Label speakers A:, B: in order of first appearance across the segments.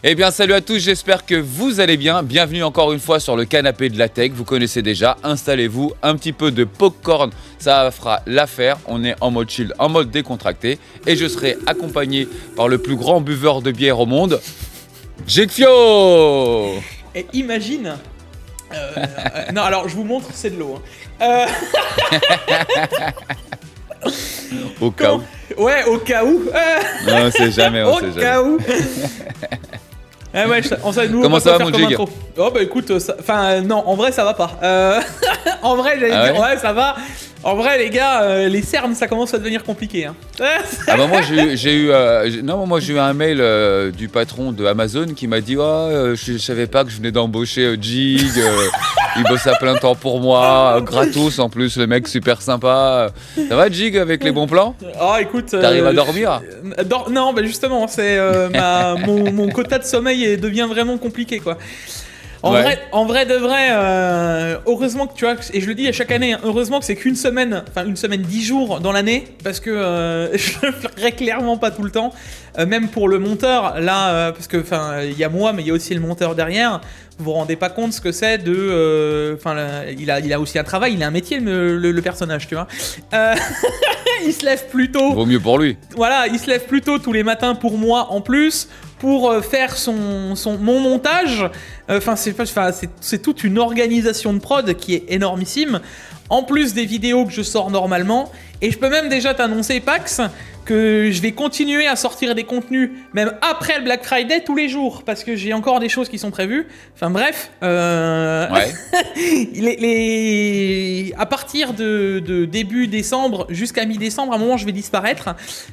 A: Eh bien, salut à tous, j'espère que vous allez bien. Bienvenue encore une fois sur le canapé de la tech. Vous connaissez déjà, installez-vous, un petit peu de popcorn, ça fera l'affaire. On est en mode chill, en mode décontracté. Et je serai accompagné par le plus grand buveur de bière au monde, Jekfio.
B: Et imagine... non, alors je vous montre, c'est de l'eau. Hein.
A: Au cas où.
B: Ouais, au cas où.
A: Non, on sait jamais, on sait jamais.
B: Au cas où. Ah ouais,
A: comment ça va, mon Jig?
B: Oh bah écoute, non, en vrai ça va pas. En vrai, j'allais dire, ouais, ça va. En vrai, les gars, les cernes, ça commence à devenir compliqué. Hein.
A: Ah bah moi j'ai eu un mail du patron de Amazon qui m'a dit je savais pas que je venais d'embaucher Jig, il bosse à plein temps pour moi, gratos en plus, le mec super sympa. Ça va Jig avec les bons plans?
B: Ah écoute,
A: t'arrives à dormir?
B: Non, bah justement, c'est mon quota de sommeil devient vraiment compliqué quoi. En vrai de vrai, heureusement que tu vois, et je le dis à chaque année, hein, heureusement que c'est qu'une semaine, 10 jours dans l'année, parce que je le ferai clairement pas tout le temps, même pour le monteur, là, parce que il y a moi, mais il y a aussi le monteur derrière, vous vous rendez pas compte ce que c'est de... il a aussi un travail, il a un métier, le personnage, tu vois. Il se lève plus tôt.
A: Vaut mieux pour lui.
B: Voilà, il se lève plus tôt tous les matins pour moi en plus, pour faire mon montage. C'est toute une organisation de prod qui est énormissime. En plus des vidéos que je sors normalement. Et je peux même déjà t'annoncer, Pax, que je vais continuer à sortir des contenus, même après le Black Friday, tous les jours. Parce que j'ai encore des choses qui sont prévues. Enfin bref.
A: Ouais.
B: À partir de début décembre jusqu'à mi-décembre, à un moment, je vais disparaître.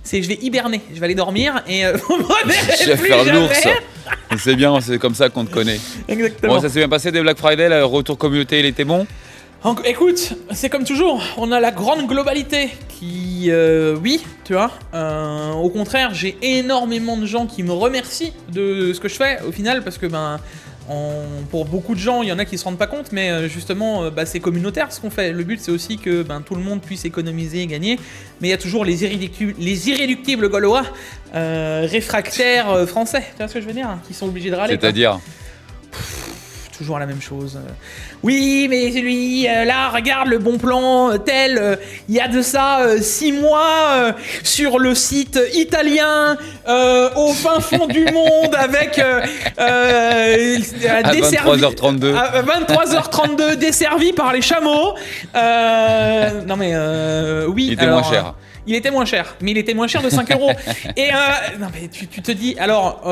B: Je vais hiberner. Je vais aller dormir. Et
A: je vais faire l'ours. C'est bien, c'est comme ça qu'on te connaît.
B: Exactement.
A: Bon, ça s'est bien passé des Black Friday, le retour communauté, il était bon?
B: Écoute, c'est comme toujours, on a la grande globalité qui, oui, tu vois, au contraire, j'ai énormément de gens qui me remercient de ce que je fais au final, parce que pour beaucoup de gens, il y en a qui se rendent pas compte, mais justement, c'est communautaire ce qu'on fait. Le but, c'est aussi que tout le monde puisse économiser et gagner, mais il y a toujours les irréductibles gaulois, réfractaires français, tu vois ce que je veux dire, qui sont obligés de râler.
A: C'est-à-dire
B: toujours la même chose. Oui, mais lui, là, regarde le bon plan, tel, il y a de ça 6 mois sur le site italien, au fin fond du monde, avec
A: à 23h32.
B: À 23h32, desservi par les chameaux. Non mais, oui.
A: Il était moins cher.
B: Il était moins cher, mais il était moins cher de 5 €. Et non mais tu te dis, alors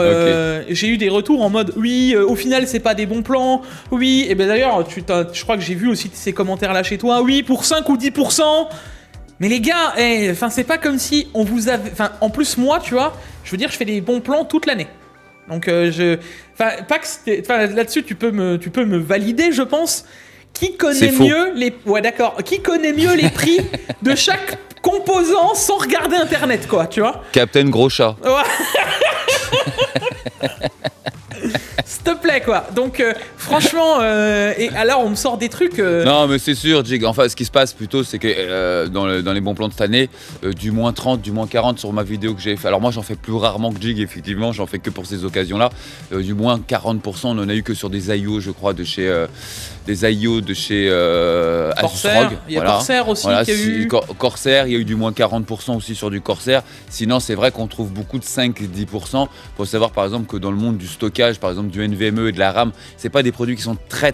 B: j'ai eu des retours en mode oui, au final c'est pas des bons plans, oui, et ben d'ailleurs je crois que j'ai vu aussi ces commentaires là chez toi, oui pour 5 ou 10%. Mais les gars, c'est pas comme si on vous avait, en plus moi tu vois, je veux dire je fais des bons plans toute l'année. Donc là-dessus tu peux me valider je pense. Qui connaît mieux qui connaît mieux les prix de chaque composant sans regarder internet quoi, tu vois.
A: Captain Gros Chat.
B: S'il te plaît quoi. Donc franchement et alors on me sort des trucs
A: Non mais c'est sûr Jig, enfin ce qui se passe plutôt c'est que dans les bons plans de cette année du moins 30, du moins 40 sur ma vidéo que j'ai fait. Alors moi j'en fais plus rarement que Jig effectivement, j'en fais que pour ces occasions là. Du moins 40% on en a eu que sur des IO je crois de chez
B: Corsair, il y a Corsair aussi qui a eu
A: Corsair, il y a eu du moins 40% aussi sur du Corsair. Sinon c'est vrai qu'on trouve beaucoup de 5-10%. Faut savoir par exemple que dans le monde du stockage, par exemple du NVMe et de la RAM, c'est pas des produits qui sont très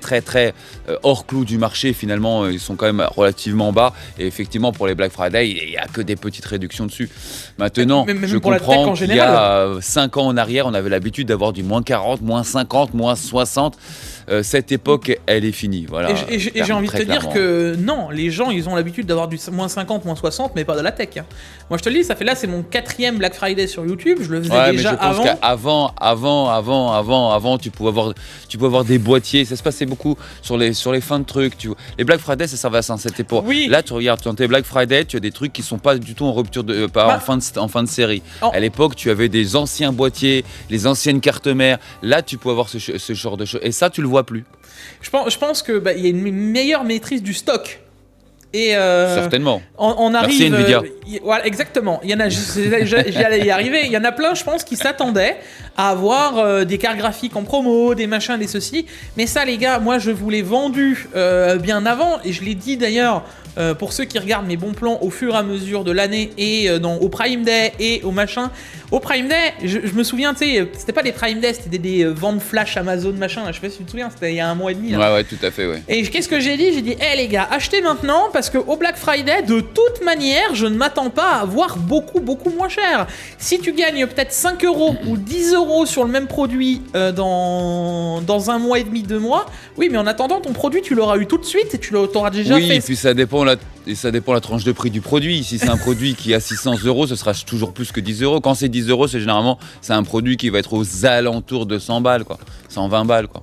A: hors clou du marché finalement, ils sont quand même relativement bas et effectivement pour les Black Friday il n'y a que des petites réductions dessus. Maintenant je comprends qu'il y a 5 ans en arrière on avait l'habitude d'avoir du moins 40, moins 50, moins 60. Cette époque elle est finie. Voilà,
B: et j'ai envie de te dire que non, les gens ils ont l'habitude d'avoir du moins 50, moins 60 mais pas de la tech. Hein. Moi je te le dis, ça fait là c'est mon 4e Black Friday sur YouTube, je le faisais déjà
A: mais je pense qu'avant tu pouvais avoir des boîtiers, ça se passait beaucoup sur les fins de trucs, tu vois. Les Black Friday ça servait à ça, c'était pour...
B: Oui.
A: Là tu regardes dans tes Black Friday, tu as des trucs qui sont pas du tout en rupture en fin de série. À l'époque tu avais des anciens boîtiers, les anciennes cartes mères, là tu pouvais avoir ce genre de choses et ça tu le vois plus.
B: Je pense que y a une meilleure maîtrise du stock. Et
A: certainement.
B: On arrive.
A: Merci Nvidia.
B: Voilà, exactement. Il y en a, j'allais y arriver. Il y en a plein, je pense, qui s'attendaient à avoir des cartes graphiques en promo, des machins, des ceci. Mais ça, les gars, moi, je vous l'ai vendu bien avant, et je l'ai dit d'ailleurs. Pour ceux qui regardent mes bons plans au fur et à mesure de l'année et au Prime Day et au machin. Au Prime Day, je me souviens, tu sais, c'était pas des Prime Day, c'était des ventes flash Amazon machin. Je sais pas si tu te souviens, c'était il y a 1 mois et demi.
A: Là. Ouais, tout à fait, ouais.
B: Et qu'est-ce que j'ai dit ? J'ai dit, les gars, achetez maintenant parce qu'au Black Friday, de toute manière, je ne m'attends pas à avoir beaucoup moins cher. Si tu gagnes peut-être 5 € ou 10 € sur le même produit dans 1 mois et demi, 2 mois, oui, mais en attendant, ton produit, tu l'auras eu tout de suite et tu l'auras déjà fait.
A: Oui, et puis ça dépend la tranche de prix du produit. Si c'est un produit qui est à 600 €, ce sera toujours plus que 10 €. Quand c'est 10 €, c'est généralement un produit qui va être aux alentours de 100 balles, quoi. 120 balles, quoi.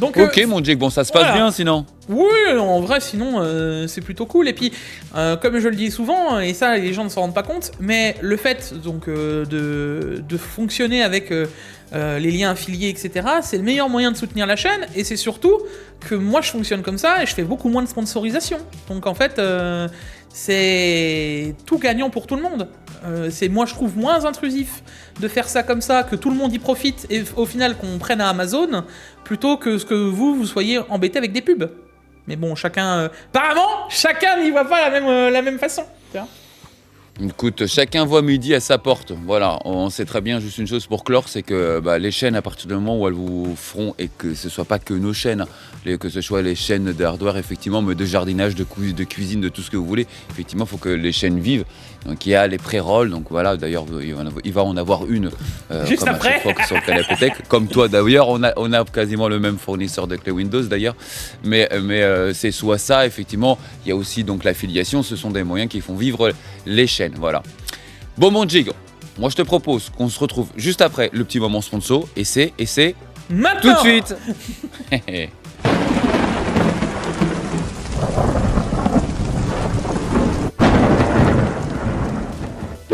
B: Donc,
A: ok, mon Jake, bon, ça se passe bien sinon.
B: Oui, en vrai, sinon, c'est plutôt cool. Et puis, comme je le dis souvent, et ça, les gens ne s'en rendent pas compte, mais le fait donc de fonctionner avec les liens affiliés, etc., c'est le meilleur moyen de soutenir la chaîne. Et c'est surtout que moi, je fonctionne comme ça et je fais beaucoup moins de sponsorisation. Donc, en fait, c'est tout gagnant pour tout le monde. C'est, moi, je trouve moins intrusif de faire ça comme ça, que tout le monde y profite et au final qu'on prenne à Amazon, plutôt que ce que vous soyez embêté avec des pubs. Mais bon, apparemment, chacun n'y voit pas la même façon.
A: Écoute, chacun voit midi à sa porte. Voilà, on sait très bien juste une chose pour clore, c'est que les chaînes, à partir du moment où elles vous feront, et que ce ne soit pas que nos chaînes, que ce soit les chaînes de hardware, effectivement, mais de jardinage, de cuisine, de tout ce que vous voulez, effectivement, il faut que les chaînes vivent. Donc il y a les pré-rolls, donc voilà, d'ailleurs, il va en avoir une
B: juste
A: comme
B: après.
A: À chaque fois sur le Canapé Tech. Comme toi, d'ailleurs, on a quasiment le même fournisseur de clés Windows, d'ailleurs. Mais c'est soit ça, effectivement, il y a aussi donc l'affiliation, ce sont des moyens qui font vivre les chaînes. Voilà. Bon, mon Jig, moi je te propose qu'on se retrouve juste après le petit moment sponsor, et c'est
B: maintenant
A: tout de suite.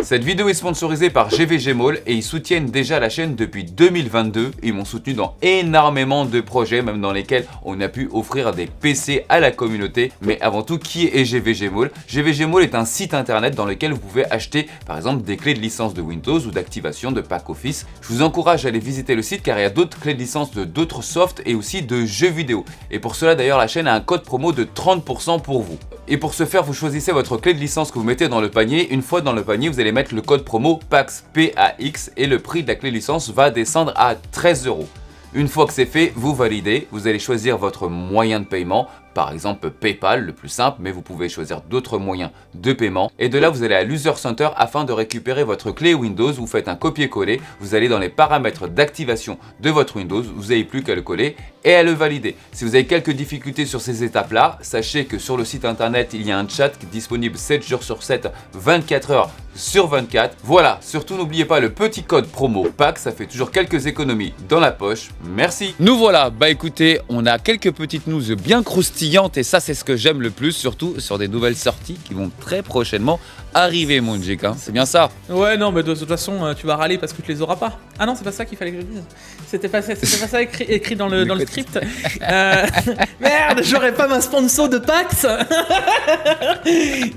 A: Cette vidéo est sponsorisée par GVG Mall et ils soutiennent déjà la chaîne depuis 2022. Ils m'ont soutenu dans énormément de projets, même dans lesquels on a pu offrir des PC à la communauté. Mais avant tout, qui est GVG Mall ? GVG Mall est un site internet dans lequel vous pouvez acheter par exemple des clés de licence de Windows ou d'activation de pack Office. Je vous encourage à aller visiter le site car il y a d'autres clés de licence de d'autres softs et aussi de jeux vidéo. Et pour cela d'ailleurs, la chaîne a un code promo de 30% pour vous. Et pour ce faire, vous choisissez votre clé de licence que vous mettez dans le panier. Une fois dans le panier, vous allez mettre le code promo PAX PAX et le prix de la clé de licence va descendre à 13 €. Une fois que c'est fait, vous validez, vous allez choisir votre moyen de paiement, par exemple PayPal, le plus simple, mais vous pouvez choisir d'autres moyens de paiement. Et de là, vous allez à l'User Center afin de récupérer votre clé Windows. Vous faites un copier-coller, vous allez dans les paramètres d'activation de votre Windows, vous n'avez plus qu'à le coller et à le valider. Si vous avez quelques difficultés sur ces étapes-là, sachez que sur le site internet, il y a un chat qui est disponible 7 jours sur 7, 24 heures sur 24. Voilà, surtout n'oubliez pas le petit code promo PAC, ça fait toujours quelques économies dans la poche. Merci. Nous voilà, écoutez, on a quelques petites news bien croustillantes et ça c'est ce que j'aime le plus, surtout sur des nouvelles sorties qui vont très prochainement arriver, mon Jake, hein. C'est bien ça?
B: Ouais, non, mais de toute façon, tu vas râler parce que tu les auras pas. Ah non, c'est pas ça qu'il fallait que je dise. C'était pas ça écrit dans le script. Merde, j'aurais pas ma sponsor de PAX.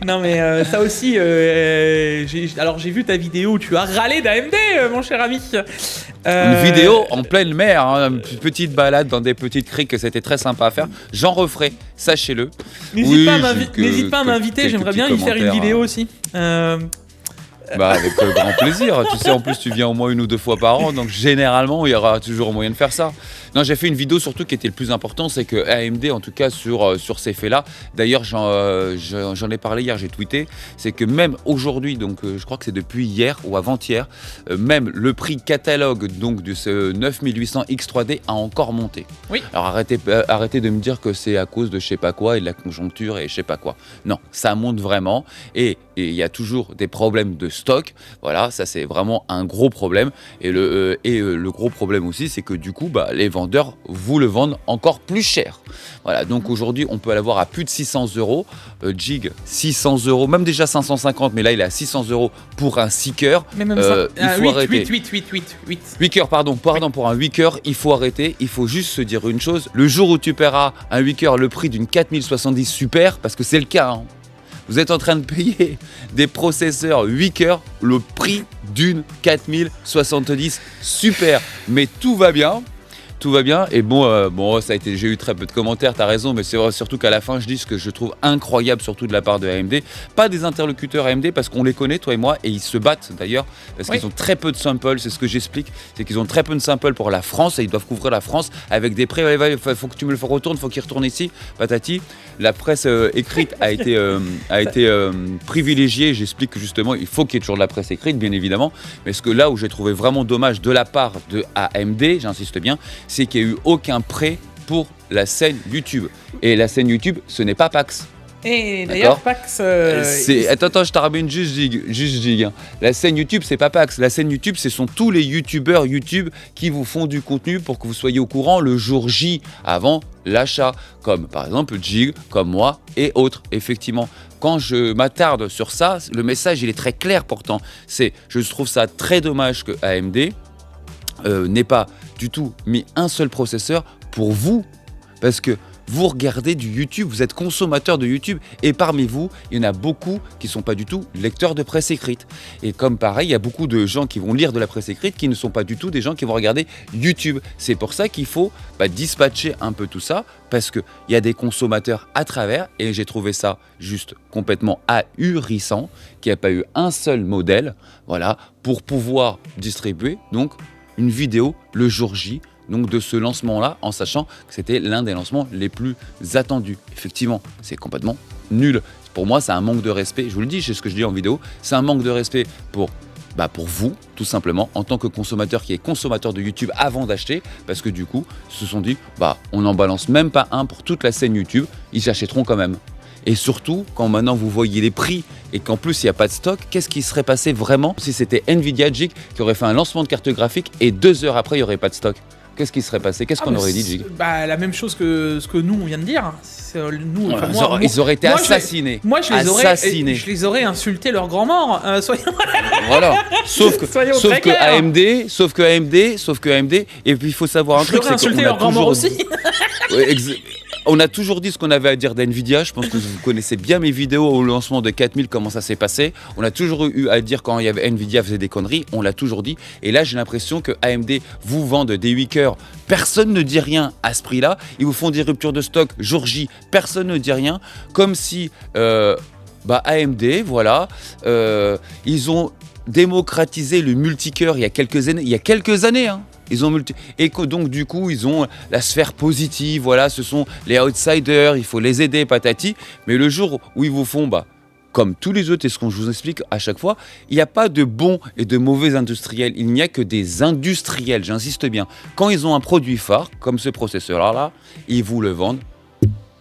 B: Non, mais ça aussi, j'ai vu ta vidéo où tu as râlé d'AMD, mon cher ami.
A: Une vidéo en pleine mer, hein, une petite balade dans des petites criques, c'était très sympa à faire. J'en referai, sachez-le.
B: N'hésite pas à m'inviter, j'aimerais bien y faire une vidéo aussi.
A: Avec grand plaisir. Tu sais, en plus, tu viens au moins 1 ou 2 fois par an, donc généralement, il y aura toujours moyen de faire ça. Non, j'ai fait une vidéo surtout qui était le plus important, c'est que AMD, en tout cas sur ces faits-là, d'ailleurs, j'en ai parlé hier, j'ai tweeté, c'est que même aujourd'hui, donc je crois que c'est depuis hier ou avant-hier, même le prix catalogue donc de ce 9800 X3D a encore monté.
B: Oui.
A: Alors arrêtez de me dire que c'est à cause de je sais pas quoi et de la conjoncture et je sais pas quoi. Non, ça monte vraiment et il y a toujours des problèmes de stock. Voilà, ça c'est vraiment un gros problème. Et le gros problème aussi, c'est que du coup, les vendeurs vous le vendent encore plus cher. Voilà, donc aujourd'hui, on peut l'avoir à plus de 600 €. Jig, 600 €, même déjà 550, mais là il est à 600 € pour un 6 cœurs.
B: Mais même ça,
A: il faut arrêter.
B: 8
A: cœurs, pardon, pour un 8 cœurs, il faut arrêter. Il faut juste se dire une chose, le jour où tu paieras un 8 cœurs le prix d'une 4070 Super, parce que c'est le cas, hein. Vous êtes en train de payer des processeurs 8 cœurs le prix d'une 4070 Super. Mais tout va bien. Tout va bien et bon, ça a été, j'ai eu très peu de commentaires, t'as raison, mais c'est vrai surtout qu'à la fin je dis ce que je trouve incroyable surtout de la part de AMD, pas des interlocuteurs AMD parce qu'on les connaît toi et moi et ils se battent d'ailleurs parce qu'ils ont très peu de samples, c'est ce que j'explique, c'est qu'ils ont très peu de samples pour la France et ils doivent couvrir la France avec des prix, il faut que tu me le retournes, faut qu'il retourne ici, patati. La presse écrite a été privilégiée, j'explique que justement il faut qu'il y ait toujours de la presse écrite bien évidemment, mais ce que là où j'ai trouvé vraiment dommage de la part de AMD, j'insiste bien, c'est qu'il n'y a eu aucun prêt pour la scène YouTube. Et la scène YouTube, ce n'est pas Pax.
B: Et d'ailleurs, Pax...
A: Attends, je t'arrête juste Jig. Hein. La scène YouTube, c'est pas Pax. La scène YouTube, ce sont tous les YouTubeurs YouTube qui vous font du contenu pour que vous soyez au courant le jour J, avant l'achat. Comme par exemple Jig, comme moi et autres. Effectivement, quand je m'attarde sur ça, le message, il est très clair pourtant. Je trouve ça très dommage que AMD n'ait pas du tout mis un seul processeur pour vous, parce que vous regardez du YouTube, vous êtes consommateur de YouTube et parmi vous, il y en a beaucoup qui ne sont pas du tout lecteurs de presse écrite. Et comme pareil, il y a beaucoup de gens qui vont lire de la presse écrite qui ne sont pas du tout des gens qui vont regarder YouTube. C'est pour ça qu'il faut dispatcher un peu tout ça parce qu'il y a des consommateurs à travers et j'ai trouvé ça juste complètement ahurissant qu'il n'y a pas eu un seul modèle pour pouvoir distribuer donc une vidéo le jour J donc de ce lancement-là, en sachant que c'était l'un des lancements les plus attendus. Effectivement, c'est complètement nul. Pour moi, c'est un manque de respect. Je vous le dis, c'est ce que je dis en vidéo. C'est un manque de respect pour vous, tout simplement, en tant que consommateur qui est consommateur de YouTube avant d'acheter, parce que du coup, ils se sont dit, on n'en balance même pas un pour toute la scène YouTube, ils s'achèteront quand même. Et surtout, quand maintenant vous voyez les prix et qu'en plus il n'y a pas de stock, qu'est-ce qui serait passé vraiment si c'était Nvidia Jig qui aurait fait un lancement de carte graphique et 2 heures après il n'y aurait pas de stock? Qu'est-ce qui serait passé? Qu'est-ce qu'on aurait dit, Jig?
B: La même chose que ce que nous on vient de dire.
A: Ils auraient été assassinés.
B: Je les aurais insultés leur grand mort.
A: Voilà. Sauf que AMD. Et puis il faut savoir un truc, c'est
B: insulté leur grand mort aussi.
A: On a toujours dit ce qu'on avait à dire d'NVIDIA. Je pense que vous connaissez bien mes vidéos au lancement de 4000, comment ça s'est passé. On a toujours eu à dire quand il y avait NVIDIA faisait des conneries. On l'a toujours dit. Et là, j'ai l'impression que AMD vous vendent des 8 cœurs. Personne ne dit rien à ce prix-là. Ils vous font des ruptures de stock jour J. Personne ne dit rien. Comme si AMD, ils ont démocratisé le multicœur il y a quelques années. Hein. Et que donc du coup ils ont la sphère positive, ce sont les outsiders, il faut les aider, patati. Mais le jour où ils vous font, comme tous les autres, et ce qu'on vous explique à chaque fois, il n'y a pas de bons et de mauvais industriels, il n'y a que des industriels, j'insiste bien. Quand ils ont un produit phare, comme ce processeur-là, ils vous le vendent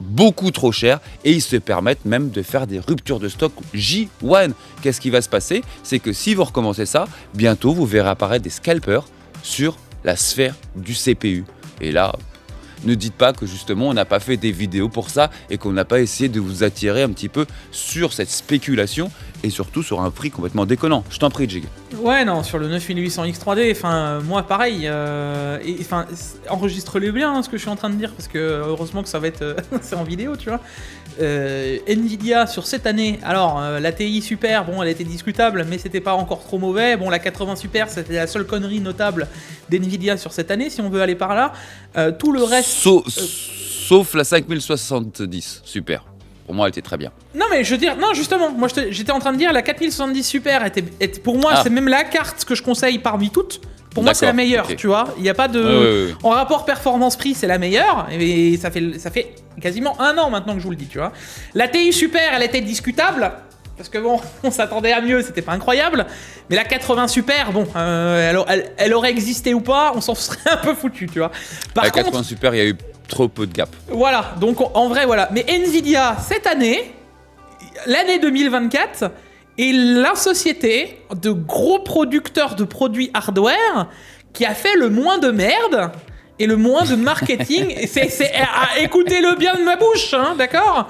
A: beaucoup trop cher et ils se permettent même de faire des ruptures de stock J1. Qu'est-ce qui va se passer? C'est que si vous recommencez ça, bientôt vous verrez apparaître des scalpers sur la sphère du CPU. Et là, ne dites pas que justement on n'a pas fait des vidéos pour ça et qu'on n'a pas essayé de vous attirer un petit peu sur cette spéculation et surtout sur un prix complètement déconnant. Je t'en prie, Jig.
B: Ouais, non, sur le 9800X 3D, moi pareil, enregistre-le bien ce que je suis en train de dire parce que heureusement que ça va être c'est en vidéo, tu vois. Nvidia sur cette année, alors la TI Super, elle était discutable mais c'était pas encore trop mauvais. La 80 Super, c'était la seule connerie notable d'Nvidia sur cette année si on veut aller par là. Tout le reste...
A: Sauf la 5070 Super. Pour moi, elle était très bien.
B: Non, mais je veux dire, non, justement, moi j'étais en train de dire la 4070 Super était pour moi, c'est même la carte que je conseille parmi toutes. Pour moi, c'est la meilleure, tu vois. Il n'y a pas de. En rapport performance-prix, c'est la meilleure. Et ça fait quasiment 1 an maintenant que je vous le dis, tu vois. La TI Super, elle était discutable. Parce que on s'attendait à mieux, c'était pas incroyable. Mais la 80 Super, elle aurait existé ou pas, on s'en serait un peu foutu, tu vois.
A: La 80 Super, il y a eu trop peu de gap.
B: Voilà, donc en vrai, voilà. Mais Nvidia, cette année, l'année 2024, est la société de gros producteurs de produits hardware qui a fait le moins de merde et le moins de marketing. Écoutez-le bien de ma bouche, hein, d'accord ?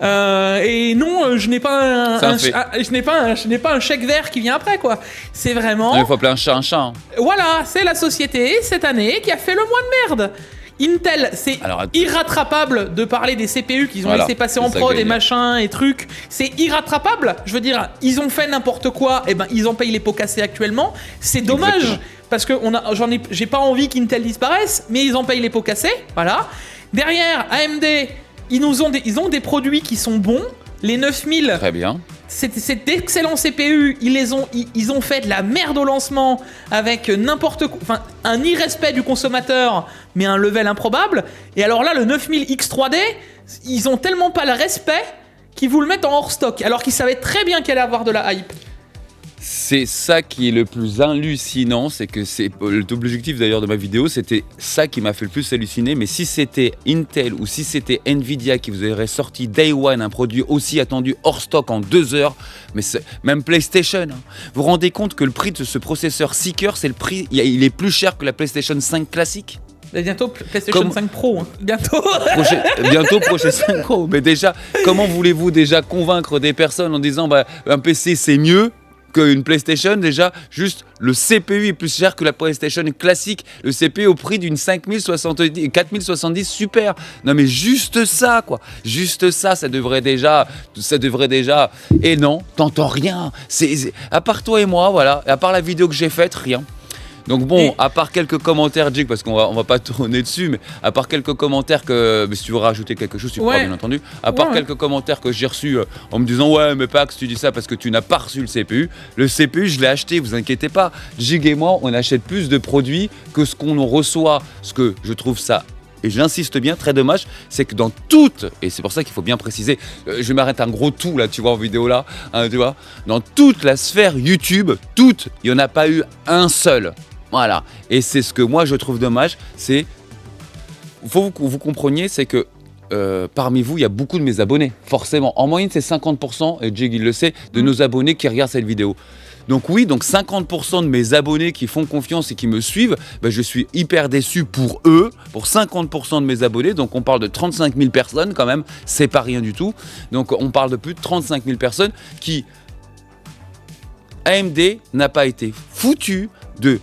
B: Et non, je n'ai pas je n'ai pas un chèque vert qui vient après, quoi. C'est vraiment.
A: Il faut appeler un chat un chat. Hein.
B: Voilà, c'est la société cette année qui a fait le moins de merde. Intel, c'est irrattrapable de parler des CPU qu'ils ont laissé passer en prod et machin et trucs. C'est irrattrapable. Je veux dire, ils ont fait n'importe quoi, et ben ils en payent les pots cassés actuellement. C'est dommage. Exactement. Parce que j'ai pas envie qu'Intel disparaisse, mais ils en payent les pots cassés. Voilà. Derrière, AMD, ils ont des produits qui sont bons. Les 9000.
A: Très bien.
B: C'est d'excellents CPU. Ils ont fait de la merde au lancement avec n'importe quoi. Enfin, un irrespect du consommateur, mais un level improbable. Et alors là, le 9000 X3D, ils ont tellement pas le respect qu'ils vous le mettent en hors stock, alors qu'ils savaient très bien qu'il allait avoir de la hype.
A: C'est ça qui est le plus hallucinant, c'est que c'est l'objectif d'ailleurs de ma vidéo, c'était ça qui m'a fait le plus halluciner. Mais si c'était Intel ou si c'était Nvidia qui vous aurait sorti Day One un produit aussi attendu hors stock en 2 heures, mais même PlayStation, hein. Vous vous rendez compte que le prix de ce processeur Seeker, c'est le prix, il est plus cher que la PlayStation 5 classique.
B: Bientôt PlayStation 5 Pro, hein. Bientôt
A: PlayStation 5 Pro. Mais déjà, comment voulez-vous déjà convaincre des personnes en disant un PC c'est mieux qu'une PlayStation? Déjà, juste le CPU est plus cher que la PlayStation classique. Le CPU au prix d'une 4070 Super. Non mais juste ça, quoi. Juste ça, ça devrait déjà. Et non, t'entends rien. À part toi et moi, voilà. À part la vidéo que j'ai faite, rien. Donc bon, à part quelques commentaires, Jake, parce qu'on va pas tourner dessus, mais à part quelques commentaires mais si tu veux rajouter quelque chose, tu pourras bien entendu. À part quelques commentaires que j'ai reçus en me disant ouais mais Pax, tu dis ça parce que tu n'as pas reçu le CPU. Le CPU, je l'ai acheté, vous inquiétez pas. Jake et moi, on achète plus de produits que ce qu'on en reçoit. Ce que je trouve ça. Et j'insiste bien, très dommage, c'est que dans toutes, et c'est pour ça qu'il faut bien préciser, je vais m'arrêter un gros tout là, tu vois, en vidéo là, hein, tu vois, dans toute la sphère YouTube, il n'y en a pas eu un seul. Voilà, et c'est ce que moi je trouve dommage, c'est, faut que vous compreniez, c'est que parmi vous, il y a beaucoup de mes abonnés, forcément. En moyenne, c'est 50%, et Jig il le sait, de nos abonnés qui regardent cette vidéo. Donc oui, donc 50% de mes abonnés qui font confiance et qui me suivent, je suis hyper déçu pour eux, pour 50% de mes abonnés. Donc on parle de 35 000 personnes quand même, c'est pas rien du tout. Donc on parle de plus de 35 000 personnes qui... AMD n'a pas été foutu de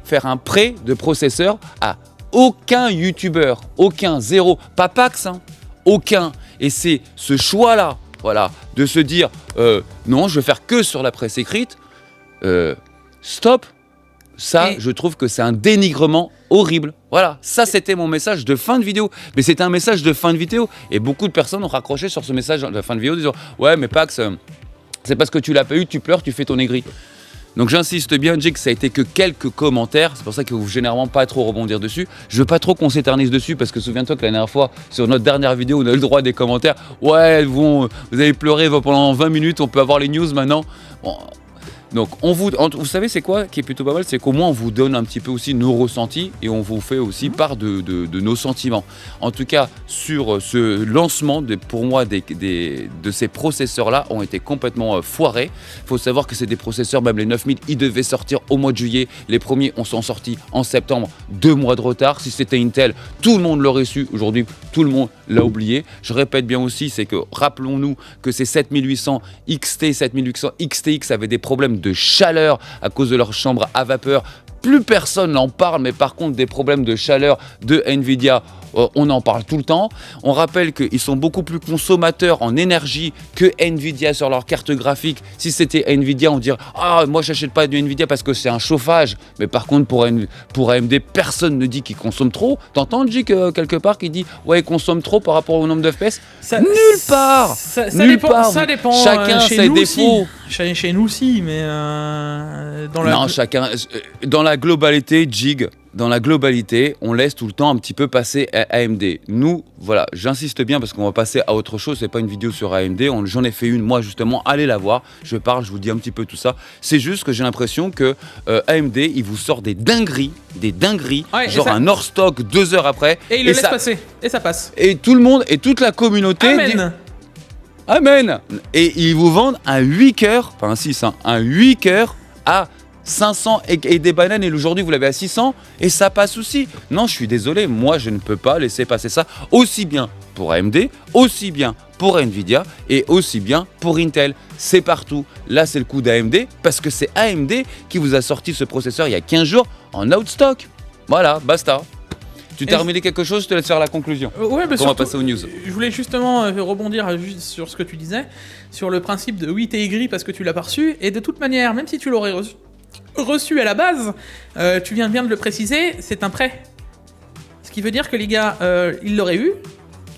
A: faire un prêt de processeur à aucun youtubeur, aucun, zéro, pas Pax, hein, aucun. Et c'est ce choix-là, voilà, de se dire non, je vais faire que sur la presse écrite, stop. Ça, je trouve que c'est un dénigrement horrible. Voilà, ça c'était mon message de fin de vidéo. Mais c'était un message de fin de vidéo. Et beaucoup de personnes ont raccroché sur ce message de fin de vidéo, disant ouais, mais Pax, c'est parce que tu l'as pas eu, tu pleures, tu fais ton aigri. Donc j'insiste bien, Jake, ça a été que quelques commentaires, c'est pour ça que vous généralement pas trop rebondir dessus. Je veux pas trop qu'on s'éternise dessus parce que souviens-toi que la dernière fois, sur notre dernière vidéo, on a eu le droit des commentaires. Ouais, vous avez pleuré pendant 20 minutes, on peut avoir les news maintenant. Bon. Donc vous savez c'est quoi qui est plutôt pas mal, c'est qu'au moins on vous donne un petit peu aussi nos ressentis et on vous fait aussi part de nos sentiments. En tout cas sur ce lancement pour moi de ces processeurs là ont été complètement foirés. Il faut savoir que c'est des processeurs, même les 9000, ils devaient sortir au mois de juillet. Les premiers sont sortis en septembre, 2 mois de retard. Si c'était Intel, tout le monde l'aurait su. Aujourd'hui, tout le monde l'a oublié. Je répète bien aussi, c'est que rappelons-nous que ces 7800 XT, 7800 XTX avaient des problèmes de chaleur à cause de leur chambre à vapeur. Plus personne n'en parle, mais par contre des problèmes de chaleur de Nvidia, on en parle tout le temps. On rappelle qu'ils sont beaucoup plus consommateurs en énergie que Nvidia sur leur carte graphique. Si c'était Nvidia, on dirait « Ah, moi j'achète pas du Nvidia parce que c'est un chauffage ». Mais par contre pour AMD, personne ne dit qu'ils consomment trop. T'entends Jik quelque part qui dit « Ouais, ils consomment trop par rapport au nombre de FPS ». Nulle part.
B: Ça dépend.
A: Chacun ses défauts.
B: Chez nous aussi, mais
A: chacun dans la globalité, Jig. Dans la globalité, on laisse tout le temps un petit peu passer à AMD. Nous, voilà, j'insiste bien parce qu'on va passer à autre chose. C'est pas une vidéo sur AMD. J'en ai fait une, moi, justement. Allez la voir. Je parle, je vous dis un petit peu tout ça. C'est juste que j'ai l'impression que AMD, il vous sort des dingueries, ouais, genre un hors stock 2 heures après.
B: Et il le laisse passer. Et ça passe.
A: Et tout le monde et toute la communauté.
B: Amen.
A: Amen. Et ils vous vendent un 8 cœurs, pas un 6, un 8 cœurs à 500 et des bananes, et aujourd'hui vous l'avez à 600 et ça passe aussi. Non, je suis désolé, moi je ne peux pas laisser passer ça, aussi bien pour AMD, aussi bien pour Nvidia et aussi bien pour Intel. C'est partout. Là, c'est le coup d'AMD parce que c'est AMD qui vous a sorti ce processeur il y a 15 jours en outstock. Voilà, basta. Tu terminais quelque chose, je te laisse faire la conclusion.
B: Ouais,
A: on va passer aux news.
B: Je voulais justement rebondir juste sur ce que tu disais, sur le principe de oui, t'es aigri parce que tu l'as pas reçu, et de toute manière, même si tu l'aurais reçu à la base, tu viens bien de le préciser, c'est un prêt. Ce qui veut dire que les gars, ils l'auraient eu,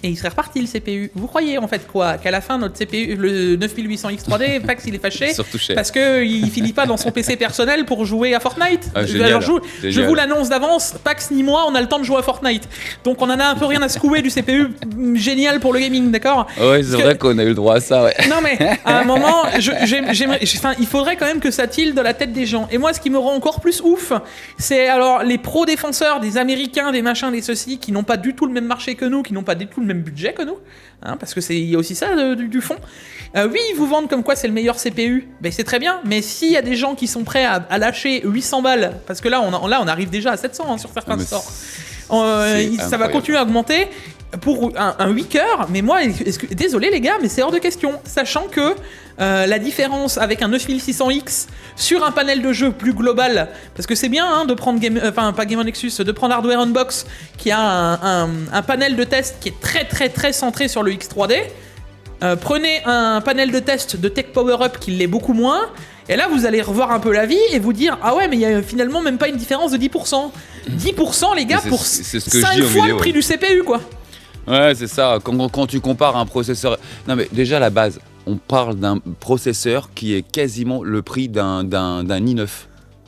B: et il serait reparti le CPU. Vous croyez en fait quoi? Qu'à la fin, notre CPU, le 9800X3D, Pax il est fâché parce qu'il finit pas dans son PC personnel pour jouer à Fortnite.
A: Génial,
B: je vous l'annonce d'avance, Pax ni moi, on a le temps de jouer à Fortnite. Donc on en a un peu rien à secouer du CPU génial pour le gaming, d'accord?
A: Ouais, c'est vrai qu'on a eu le droit à ça, ouais.
B: Non mais à un moment, il faudrait quand même que ça tilde dans la tête des gens. Et moi, ce qui me rend encore plus ouf, c'est alors les pro-défenseurs, des Américains, des machins, des ceci, qui n'ont pas du tout le même marché que nous, qui n'ont pas du tout le même budget que nous, hein, parce que il y a aussi ça du fond. Oui, ils vous vendent comme quoi c'est le meilleur CPU, ben c'est très bien, mais s'il y a des gens qui sont prêts à lâcher 800 balles, parce que là on arrive déjà à 700 hein, sur certains stores, ça va continuer à augmenter pour un 8 cœurs, mais moi, désolé les gars, mais c'est hors de question, sachant que la différence avec un 9600X sur un panel de jeu plus global, parce que c'est bien hein, de prendre pas Game On Nexus, de prendre Hardware Unbox qui a un panel de test qui est très très très centré sur le X3D. Prenez un panel de test de Tech Power Up qui l'est beaucoup moins, et là vous allez revoir un peu la vie et vous dire ah ouais mais il y a finalement même pas une différence de 10%. 10% les gars pour 5 fois le prix du CPU quoi.
A: Ouais, c'est ça. Quand tu compares un processeur... Non, mais déjà, à la base, on parle d'un processeur qui est quasiment le prix d'un i9.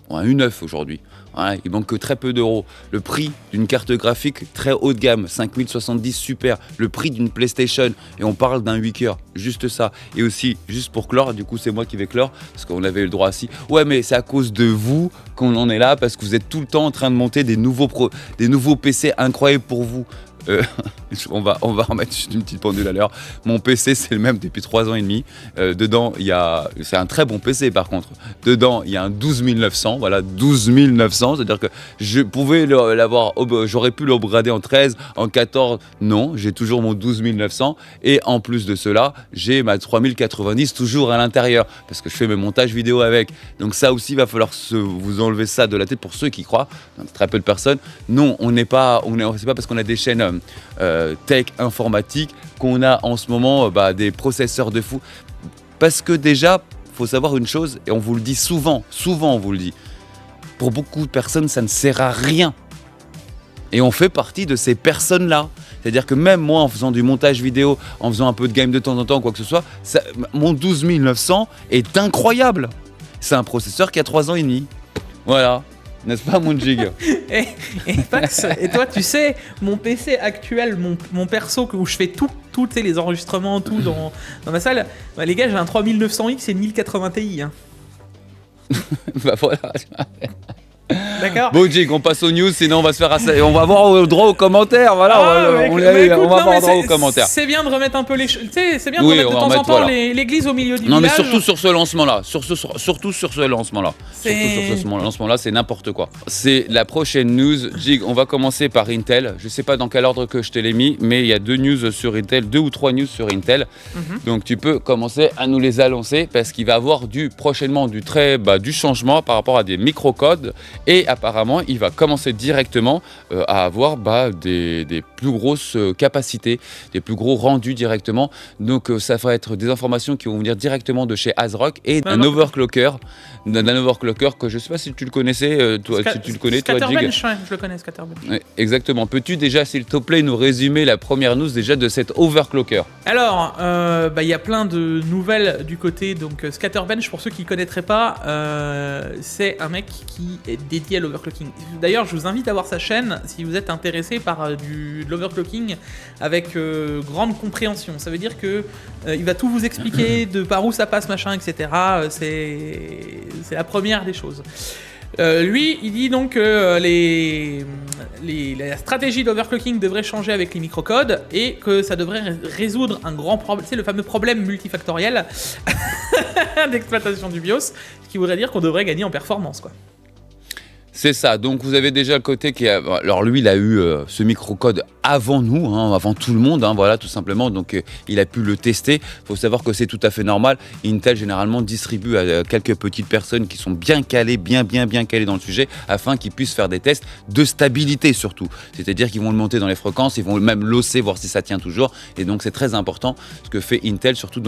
A: Un u9 aujourd'hui. Ouais, il manque que très peu d'euros. Le prix d'une carte graphique très haut de gamme, 5070 Super. Le prix d'une PlayStation. Et on parle d'un 8 cœurs. Juste ça. Et aussi, juste pour clore, du coup, c'est moi qui vais clore, parce qu'on avait eu le droit aussi. Ouais, mais c'est à cause de vous qu'on en est là, parce que vous êtes tout le temps en train de monter des nouveaux PC incroyables pour vous. On va remettre juste une petite pendule à l'heure. Mon PC, c'est le même depuis 3 ans et demi. Dedans, c'est un très bon PC par contre. Dedans, il y a un 12900. Voilà, 12900. C'est-à-dire que je pouvais l'avoir, j'aurais pu l'upgrader en 13, en 14. Non, j'ai toujours mon 12900. Et en plus de cela, j'ai ma 3090 toujours à l'intérieur. Parce que je fais mes montages vidéo avec. Donc ça aussi, il va falloir vous enlever ça de la tête pour ceux qui croient. Très peu de personnes. Non, c'est pas parce qu'on a des chaînes tech informatique qu'on a en ce moment des processeurs de fou, parce que déjà faut savoir une chose, et on vous le dit souvent on vous le dit, pour beaucoup de personnes ça ne sert à rien, et on fait partie de ces personnes là. C'est-à-dire que même moi, en faisant du montage vidéo, en faisant un peu de game de temps en temps, quoi que ce soit, mon 12900 est incroyable. C'est un processeur qui a 3 ans et demi. Voilà. N'est-ce pas, mon jig?
B: et Pax, et toi, tu sais, mon PC actuel, mon perso, où je fais tout les enregistrements, tout dans ma salle, les gars, j'ai un 3900X et une 1080 Ti. Hein.
A: Bah voilà.
B: D'accord.
A: Bon, Jig, on passe aux news, sinon on va se faire on va avoir droit aux commentaires. Voilà, on va avoir droit aux commentaires.
B: C'est bien de remettre un peu les choses. Tu sais, c'est bien de remettre de temps en temps l'église au milieu du village.
A: Non, mais surtout sur ce lancement-là. Surtout sur ce lancement-là. Surtout sur ce lancement-là, c'est n'importe quoi. C'est la prochaine news. Jig, on va commencer par Intel. Je sais pas dans quel ordre que je te l'ai mis, mais il y a 2 news sur Intel, 2 ou 3 news sur Intel. Donc tu peux commencer à nous les annoncer parce qu'il va y avoir prochainement du changement par rapport à des microcodes. Et apparemment, il va commencer directement à avoir des plus grosses capacités, des plus gros rendus directement. Donc ça va être des informations qui vont venir directement de chez ASRock et d'un overclocker que je ne sais pas si tu le connaissais, si tu le connais, toi, Jig.
B: Scatterbench, ouais, je le connais, Scatterbench.
A: Ouais, exactement. Peux-tu déjà, s'il te plaît, nous résumer la première news déjà de cet overclocker?
B: Alors, y a plein de nouvelles du côté, donc Scatterbench, pour ceux qui ne connaîtraient pas, c'est un mec qui est dédié à l'overclocking. D'ailleurs, je vous invite à voir sa chaîne si vous êtes intéressé par de l'overclocking avec grande compréhension. Ça veut dire que il va tout vous expliquer de par où ça passe, machin, etc. C'est la première des choses. Lui, il dit donc que la stratégie d'overclocking devrait changer avec les microcodes et que ça devrait résoudre un grand problème, c'est le fameux problème multifactoriel d'exploitation du BIOS, ce qui voudrait dire qu'on devrait gagner en performance, quoi.
A: C'est ça, donc vous avez déjà le côté qui a... Alors lui, il a eu ce microcode avant nous, avant tout le monde, voilà, tout simplement, donc il a pu le tester. Il faut savoir que c'est tout à fait normal. Intel, généralement, distribue à quelques petites personnes qui sont bien calées, bien calées dans le sujet, afin qu'ils puissent faire des tests de stabilité surtout. C'est-à-dire qu'ils vont le monter dans les fréquences, ils vont même l'osser, voir si ça tient toujours. Et donc c'est très important ce que fait Intel, surtout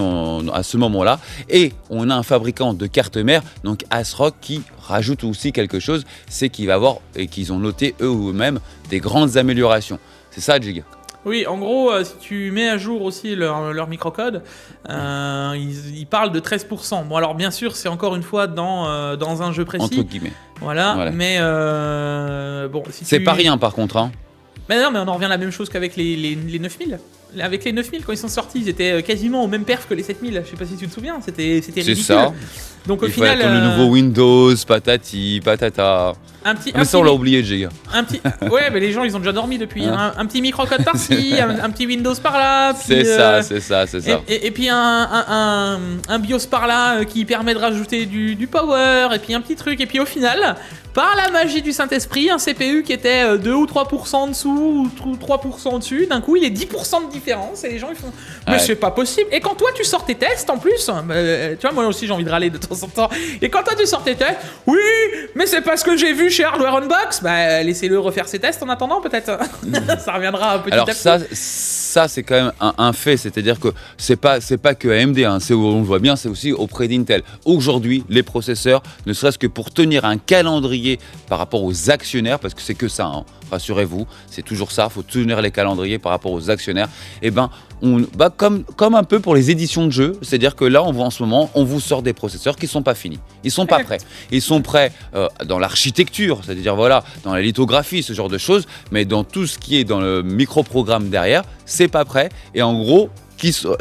A: à ce moment-là. Et on a un fabricant de cartes mères, donc ASRock, qui rajoute aussi quelque chose, c'est qu'il va avoir, et qu'ils ont noté eux-mêmes, des grandes améliorations. C'est ça, Jig?
B: Oui, en gros, si tu mets à jour aussi leur microcode, ils parlent de 13%. Bon, alors bien sûr, c'est encore une fois dans un jeu précis.
A: Entre guillemets.
B: Voilà. Mais bon, si
A: c'est pas rien par contre.
B: Mais non, mais on en revient à la même chose qu'avec les 9000. Avec les 9000, quand ils sont sortis, ils étaient quasiment au même perf que les 7000. Je sais pas si tu te souviens, c'était ridicule.
A: C'est ça.
B: Donc au final,
A: le nouveau Windows, patati, patata. Mais ça, on l'a oublié, Jig.
B: Ouais, mais les gens, ils ont déjà dormi depuis. Un petit microcode par-ci, un petit Windows par-là.
A: C'est ça.
B: Et puis un BIOS par-là qui permet de rajouter du power, et puis un petit truc. Et puis au final, par la magie du Saint-Esprit, un CPU qui était 2 ou 3% en dessous, ou 3% au-dessus, d'un coup, il est 10% de différence, et les gens, ils font « Mais c'est pas possible !» Et quand toi, tu sors tes tests, en plus, tu vois, moi aussi, j'ai envie de râler de temps en temps. Et quand toi, tu sors tes tests, « Oui, mais c'est parce que j'ai vu chez Hardware Unbox !» Laissez-le refaire ses tests en attendant, peut-être. Ça reviendra petit à petit.
A: Alors ça, c'est quand même un fait, c'est-à-dire que c'est pas que AMD, c'est où on le voit bien, c'est aussi auprès d'Intel. Aujourd'hui, les processeurs, ne serait-ce que pour tenir un calendrier par rapport aux actionnaires, parce que c'est que ça, rassurez-vous, c'est toujours ça, il faut tenir les calendriers par rapport aux actionnaires, et comme un peu pour les éditions de jeux, c'est-à-dire que là, en ce moment, on vous sort des processeurs qui ne sont pas finis, ils ne sont pas prêts. Ils sont prêts dans l'architecture, c'est-à-dire dans la lithographie, ce genre de choses, mais dans tout ce qui est dans le microprogramme derrière, c'est pas prêt, et en gros,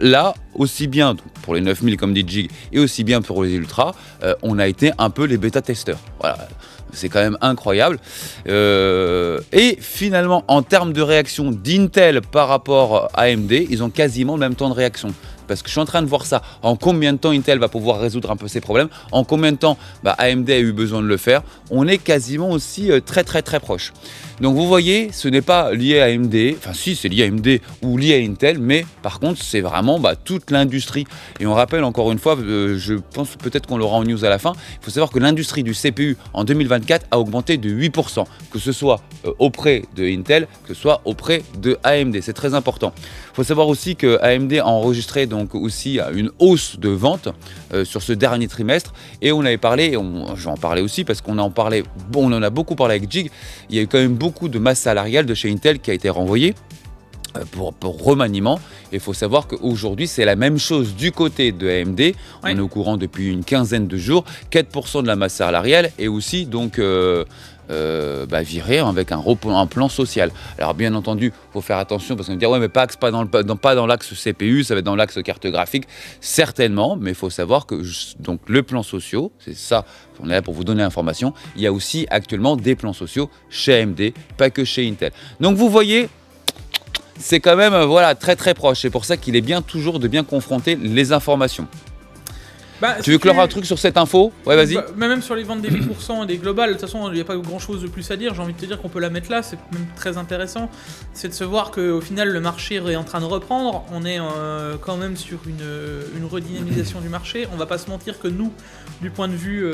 A: là, aussi bien pour les 9000 comme dit Jig, et aussi bien pour les Ultra, on a été un peu les bêta-testeurs. Voilà. C'est quand même incroyable. Et finalement, en termes de réaction d'Intel par rapport à AMD, ils ont quasiment le même temps de réaction. Parce que je suis en train de voir ça. En combien de temps Intel va pouvoir résoudre un peu ses problèmes? En combien de temps AMD a eu besoin de le faire? On est quasiment aussi très proche. Donc vous voyez, ce n'est pas lié à AMD, enfin si c'est lié à AMD ou lié à Intel, mais par contre c'est vraiment toute l'industrie. Et on rappelle encore une fois, je pense peut-être qu'on l'aura en news à la fin, il faut savoir que l'industrie du CPU en 2024 a augmenté de 8%, que ce soit auprès de Intel, que ce soit auprès de AMD, c'est très important. Il faut savoir aussi que AMD a enregistré donc aussi une hausse de vente sur ce dernier trimestre, et on avait parlé, je vais en parler aussi parce qu'on en a beaucoup parlé avec Jig, il y a eu quand même beaucoup de masse salariale de chez Intel qui a été renvoyée pour remaniement. Il faut savoir qu'aujourd'hui, c'est la même chose du côté de AMD. Oui. On est au courant depuis une quinzaine de jours. 4% de la masse salariale est aussi donc virée avec un plan social. Alors bien entendu, il faut faire attention parce qu'on me dit « Ouais, mais pas dans l'axe CPU, ça va être dans l'axe carte graphique. » Certainement, mais il faut savoir que donc, le plan social, c'est ça, on est là pour vous donner l'information, il y a aussi actuellement des plans sociaux chez AMD, pas que chez Intel. Donc vous voyez, c'est quand même très proche. C'est pour ça qu'il est bien toujours de bien confronter les informations. Tu veux clore un truc sur cette info? Ouais, vas-y.
B: Même sur les ventes des 8% et des globales, de toute façon, il n'y a pas grand-chose de plus à dire. J'ai envie de te dire qu'on peut la mettre là, c'est même très intéressant. C'est de se voir qu'au final, le marché est en train de reprendre. On est quand même sur une redynamisation du marché. On va pas se mentir que nous, du point de vue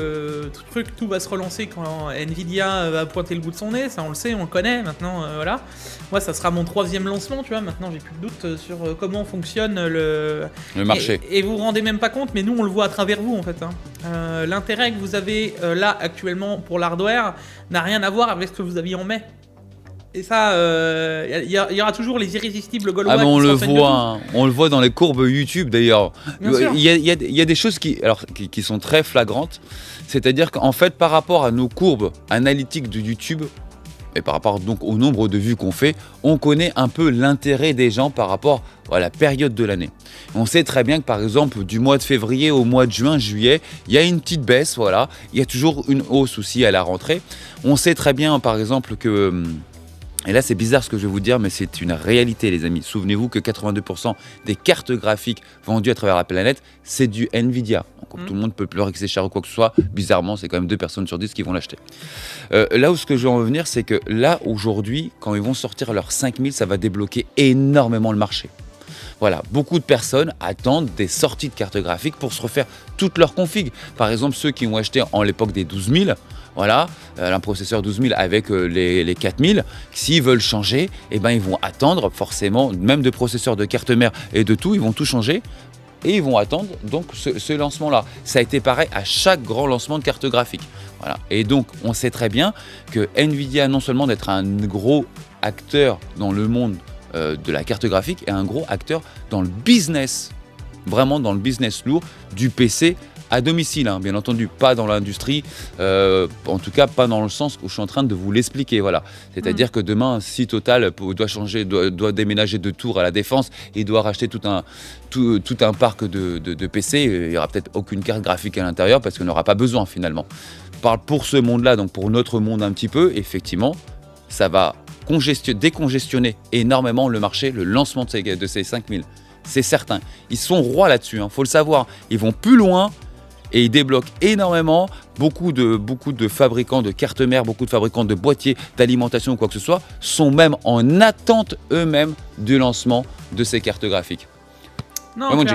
B: tout va se relancer quand Nvidia va pointer le bout de son nez. Ça, on le sait, on le connaît. Maintenant, voilà. Moi, ça sera mon 3e lancement, tu vois. Maintenant, j'ai plus de doute sur comment fonctionne le
A: marché.
B: Et vous vous rendez même pas compte, mais nous, on le voit à travers vous en fait. L'intérêt que vous avez là actuellement pour l'hardware n'a rien à voir avec ce que vous aviez en mai. Et ça, il y aura toujours les irrésistibles Gaulois.
A: Mais on le voit dans les courbes YouTube d'ailleurs. Il y a des choses qui sont très flagrantes. C'est-à-dire qu'en fait, par rapport à nos courbes analytiques de YouTube, et par rapport donc au nombre de vues qu'on fait, on connaît un peu l'intérêt des gens par rapport à la période de l'année. On sait très bien que par exemple du mois de février au mois de juin, juillet, il y a une petite baisse, voilà. Il y a toujours une hausse aussi à la rentrée. On sait très bien par exemple que, et là c'est bizarre ce que je vais vous dire, mais c'est une réalité les amis. Souvenez-vous que 82% des cartes graphiques vendues à travers la planète, c'est du Nvidia. Donc, tout le monde peut pleurer que c'est cher ou quoi que ce soit. Bizarrement, c'est quand même 2 personnes sur 10 qui vont l'acheter. Là où ce que je veux en venir, c'est que là aujourd'hui, quand ils vont sortir leur 5000, ça va débloquer énormément le marché. Voilà, beaucoup de personnes attendent des sorties de cartes graphiques pour se refaire toutes leurs configs. Par exemple, ceux qui ont acheté en l'époque des 12000, voilà, un processeur 12000 avec les 4000, s'ils veulent changer, eh ben, ils vont attendre forcément, même de processeurs de carte mère et de tout, ils vont tout changer. Et ils vont attendre donc ce lancement-là. Ça a été pareil à chaque grand lancement de carte graphique. Voilà. Et donc, on sait très bien que Nvidia, non seulement d'être un gros acteur dans le monde de la carte graphique, est un gros acteur dans le business, vraiment dans le business lourd du PC à domicile, hein, bien entendu, pas dans l'industrie, en tout cas pas dans le sens où je suis en train de vous l'expliquer. Voilà. C'est-à-dire que demain, si Total doit déménager de Tours à la Défense et doit racheter tout un parc de PC, il n'y aura peut-être aucune carte graphique à l'intérieur parce qu'on n'aura pas besoin finalement. Pour ce monde-là, donc pour notre monde un petit peu, effectivement, ça va décongestionner énormément le marché, le lancement de ces 5000. C'est certain. Ils sont rois là-dessus, hein, faut le savoir. Ils vont plus loin. Et ils débloquent énormément, beaucoup de fabricants de cartes mères, beaucoup de fabricants de boîtiers, d'alimentation ou quoi que ce soit, sont même en attente eux-mêmes du lancement de ces cartes graphiques.
B: Non,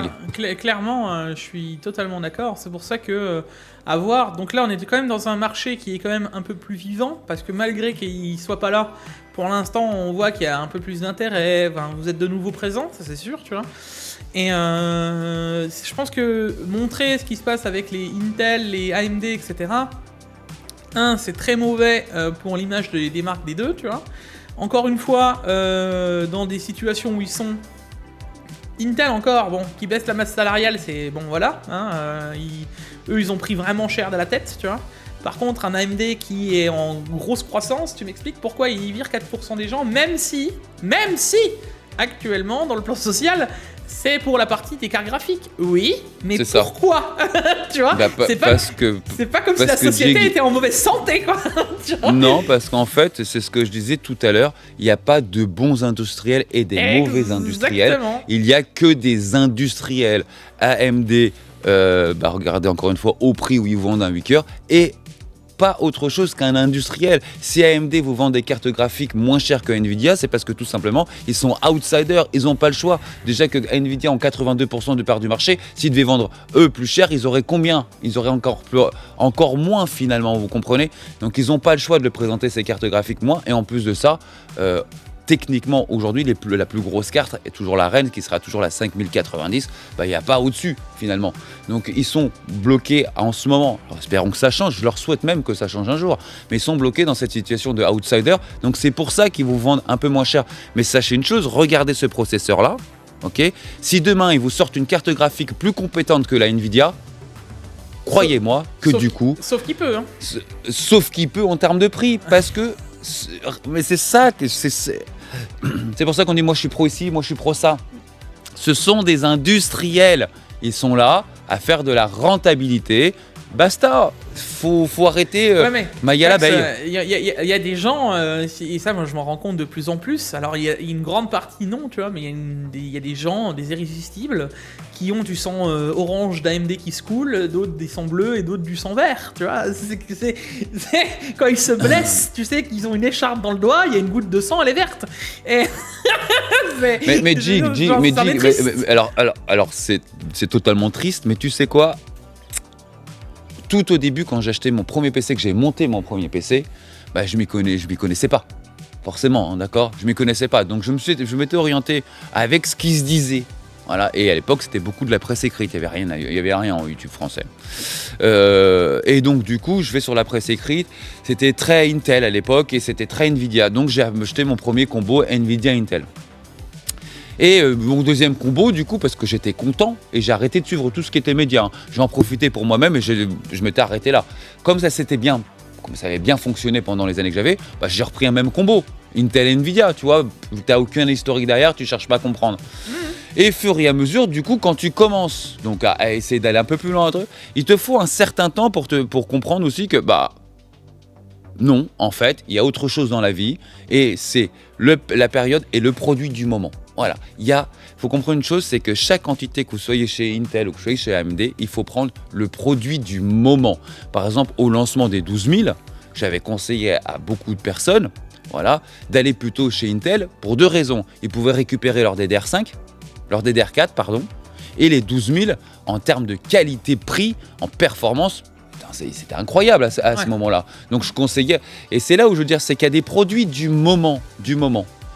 B: clairement, je suis totalement d'accord. C'est pour ça que à voir. Donc là, on est quand même dans un marché qui est quand même un peu plus vivant, parce que malgré qu'il soit pas là, pour l'instant, on voit qu'il y a un peu plus d'intérêt. Enfin, vous êtes de nouveau présents, ça c'est sûr, tu vois. Et je pense que montrer ce qui se passe avec les Intel, les AMD, etc. C'est très mauvais pour l'image des marques des deux, tu vois. Encore une fois, dans des situations où ils sont Intel encore, bon, qui baisse la masse salariale, c'est bon, voilà. Eux, ils ont pris vraiment cher de la tête, tu vois. Par contre, un AMD qui est en grosse croissance, tu m'expliques pourquoi ils virent 4% des gens, même si, actuellement, dans le plan social, c'est pour la partie des cartes graphiques. Oui, mais c'est pourquoi tu vois, c'est pas comme si la société était en mauvaise santé, quoi. Tu vois.
A: Non, parce qu'en fait, c'est ce que je disais tout à l'heure, il n'y a pas de bons industriels et des mauvais industriels. Il n'y a que des industriels. AMD, regardez encore une fois au prix où ils vendent un 8 cœurs, et pas autre chose qu'un industriel. Si AMD vous vend des cartes graphiques moins chères que Nvidia, c'est parce que tout simplement, ils sont outsiders, ils n'ont pas le choix. Déjà que Nvidia ont 82% de part du marché, s'ils devaient vendre eux plus cher, ils auraient combien ? Ils auraient encore moins finalement, vous comprenez ? Donc ils n'ont pas le choix de présenter ces cartes graphiques moins, et en plus de ça, techniquement, aujourd'hui, la plus grosse carte est toujours la reine, qui sera toujours la 5090. Il n'y a pas au-dessus, finalement. Donc, ils sont bloqués en ce moment. Alors, espérons que ça change. Je leur souhaite même que ça change un jour. Mais ils sont bloqués dans cette situation de outsider. Donc, c'est pour ça qu'ils vous vendent un peu moins cher. Mais sachez une chose, regardez ce processeur-là. Okay, si demain, ils vous sortent une carte graphique plus compétente que la Nvidia, croyez-moi que du coup...
B: Sauf qu'il peut. Hein.
A: Sauf qu'il peut en termes de prix. Parce que... Mais c'est ça que c'est pour ça qu'on dit moi je suis pro ici, moi je suis pro ça. Ce sont des industriels. Ils sont là à faire de la rentabilité. Basta. Faut arrêter Maya l'abeille.
B: Il y a des gens, et ça moi je m'en rends compte de plus en plus. Alors il y a une grande partie non, tu vois, mais il y a des gens, des irrésistibles, qui ont du sang orange d'AMD qui se coule, d'autres des sangs bleus et d'autres du sang vert, tu vois. C'est quand ils se blessent, tu sais qu'ils ont une écharpe dans le doigt, il y a une goutte de sang, elle est verte. Et
A: mais Jig, alors c'est totalement triste, mais tu sais quoi? Tout au début, quand j'ai acheté mon premier PC, que j'ai monté mon premier PC, je m'y connaissais pas. Forcément, hein, d'accord ? Je m'y connaissais pas. Donc je m'étais orienté avec ce qui se disait. Voilà. Et à l'époque, c'était beaucoup de la presse écrite. Il y avait rien en YouTube français. Et donc du coup, je vais sur la presse écrite. C'était très Intel à l'époque et c'était très Nvidia. Donc j'ai acheté mon premier combo Nvidia-Intel. Et mon deuxième combo, du coup, parce que j'étais content et j'ai arrêté de suivre tout ce qui était média. J'en profitais pour moi-même et je m'étais arrêté là. Comme ça s'était bien comme ça avait bien fonctionné pendant les années que j'avais, j'ai repris un même combo. Intel et Nvidia, tu vois, t'as aucun historique derrière, tu cherches pas à comprendre. Et au fur et à mesure, du coup, quand tu commences donc à essayer d'aller un peu plus loin, il te faut un certain temps pour comprendre aussi que non, en fait, il y a autre chose dans la vie et c'est la période et le produit du moment. Voilà, faut comprendre une chose, c'est que chaque entité, que vous soyez chez Intel ou que vous soyez chez AMD, il faut prendre le produit du moment. Par exemple, au lancement des 12000, j'avais conseillé à beaucoup de personnes, d'aller plutôt chez Intel pour 2 raisons. Ils pouvaient récupérer leur DDR4, et les 12000 en termes de qualité-prix, en performance. C'était incroyable à ce moment-là. Donc je conseillais, et c'est là où je veux dire, c'est qu'il y a des produits du moment.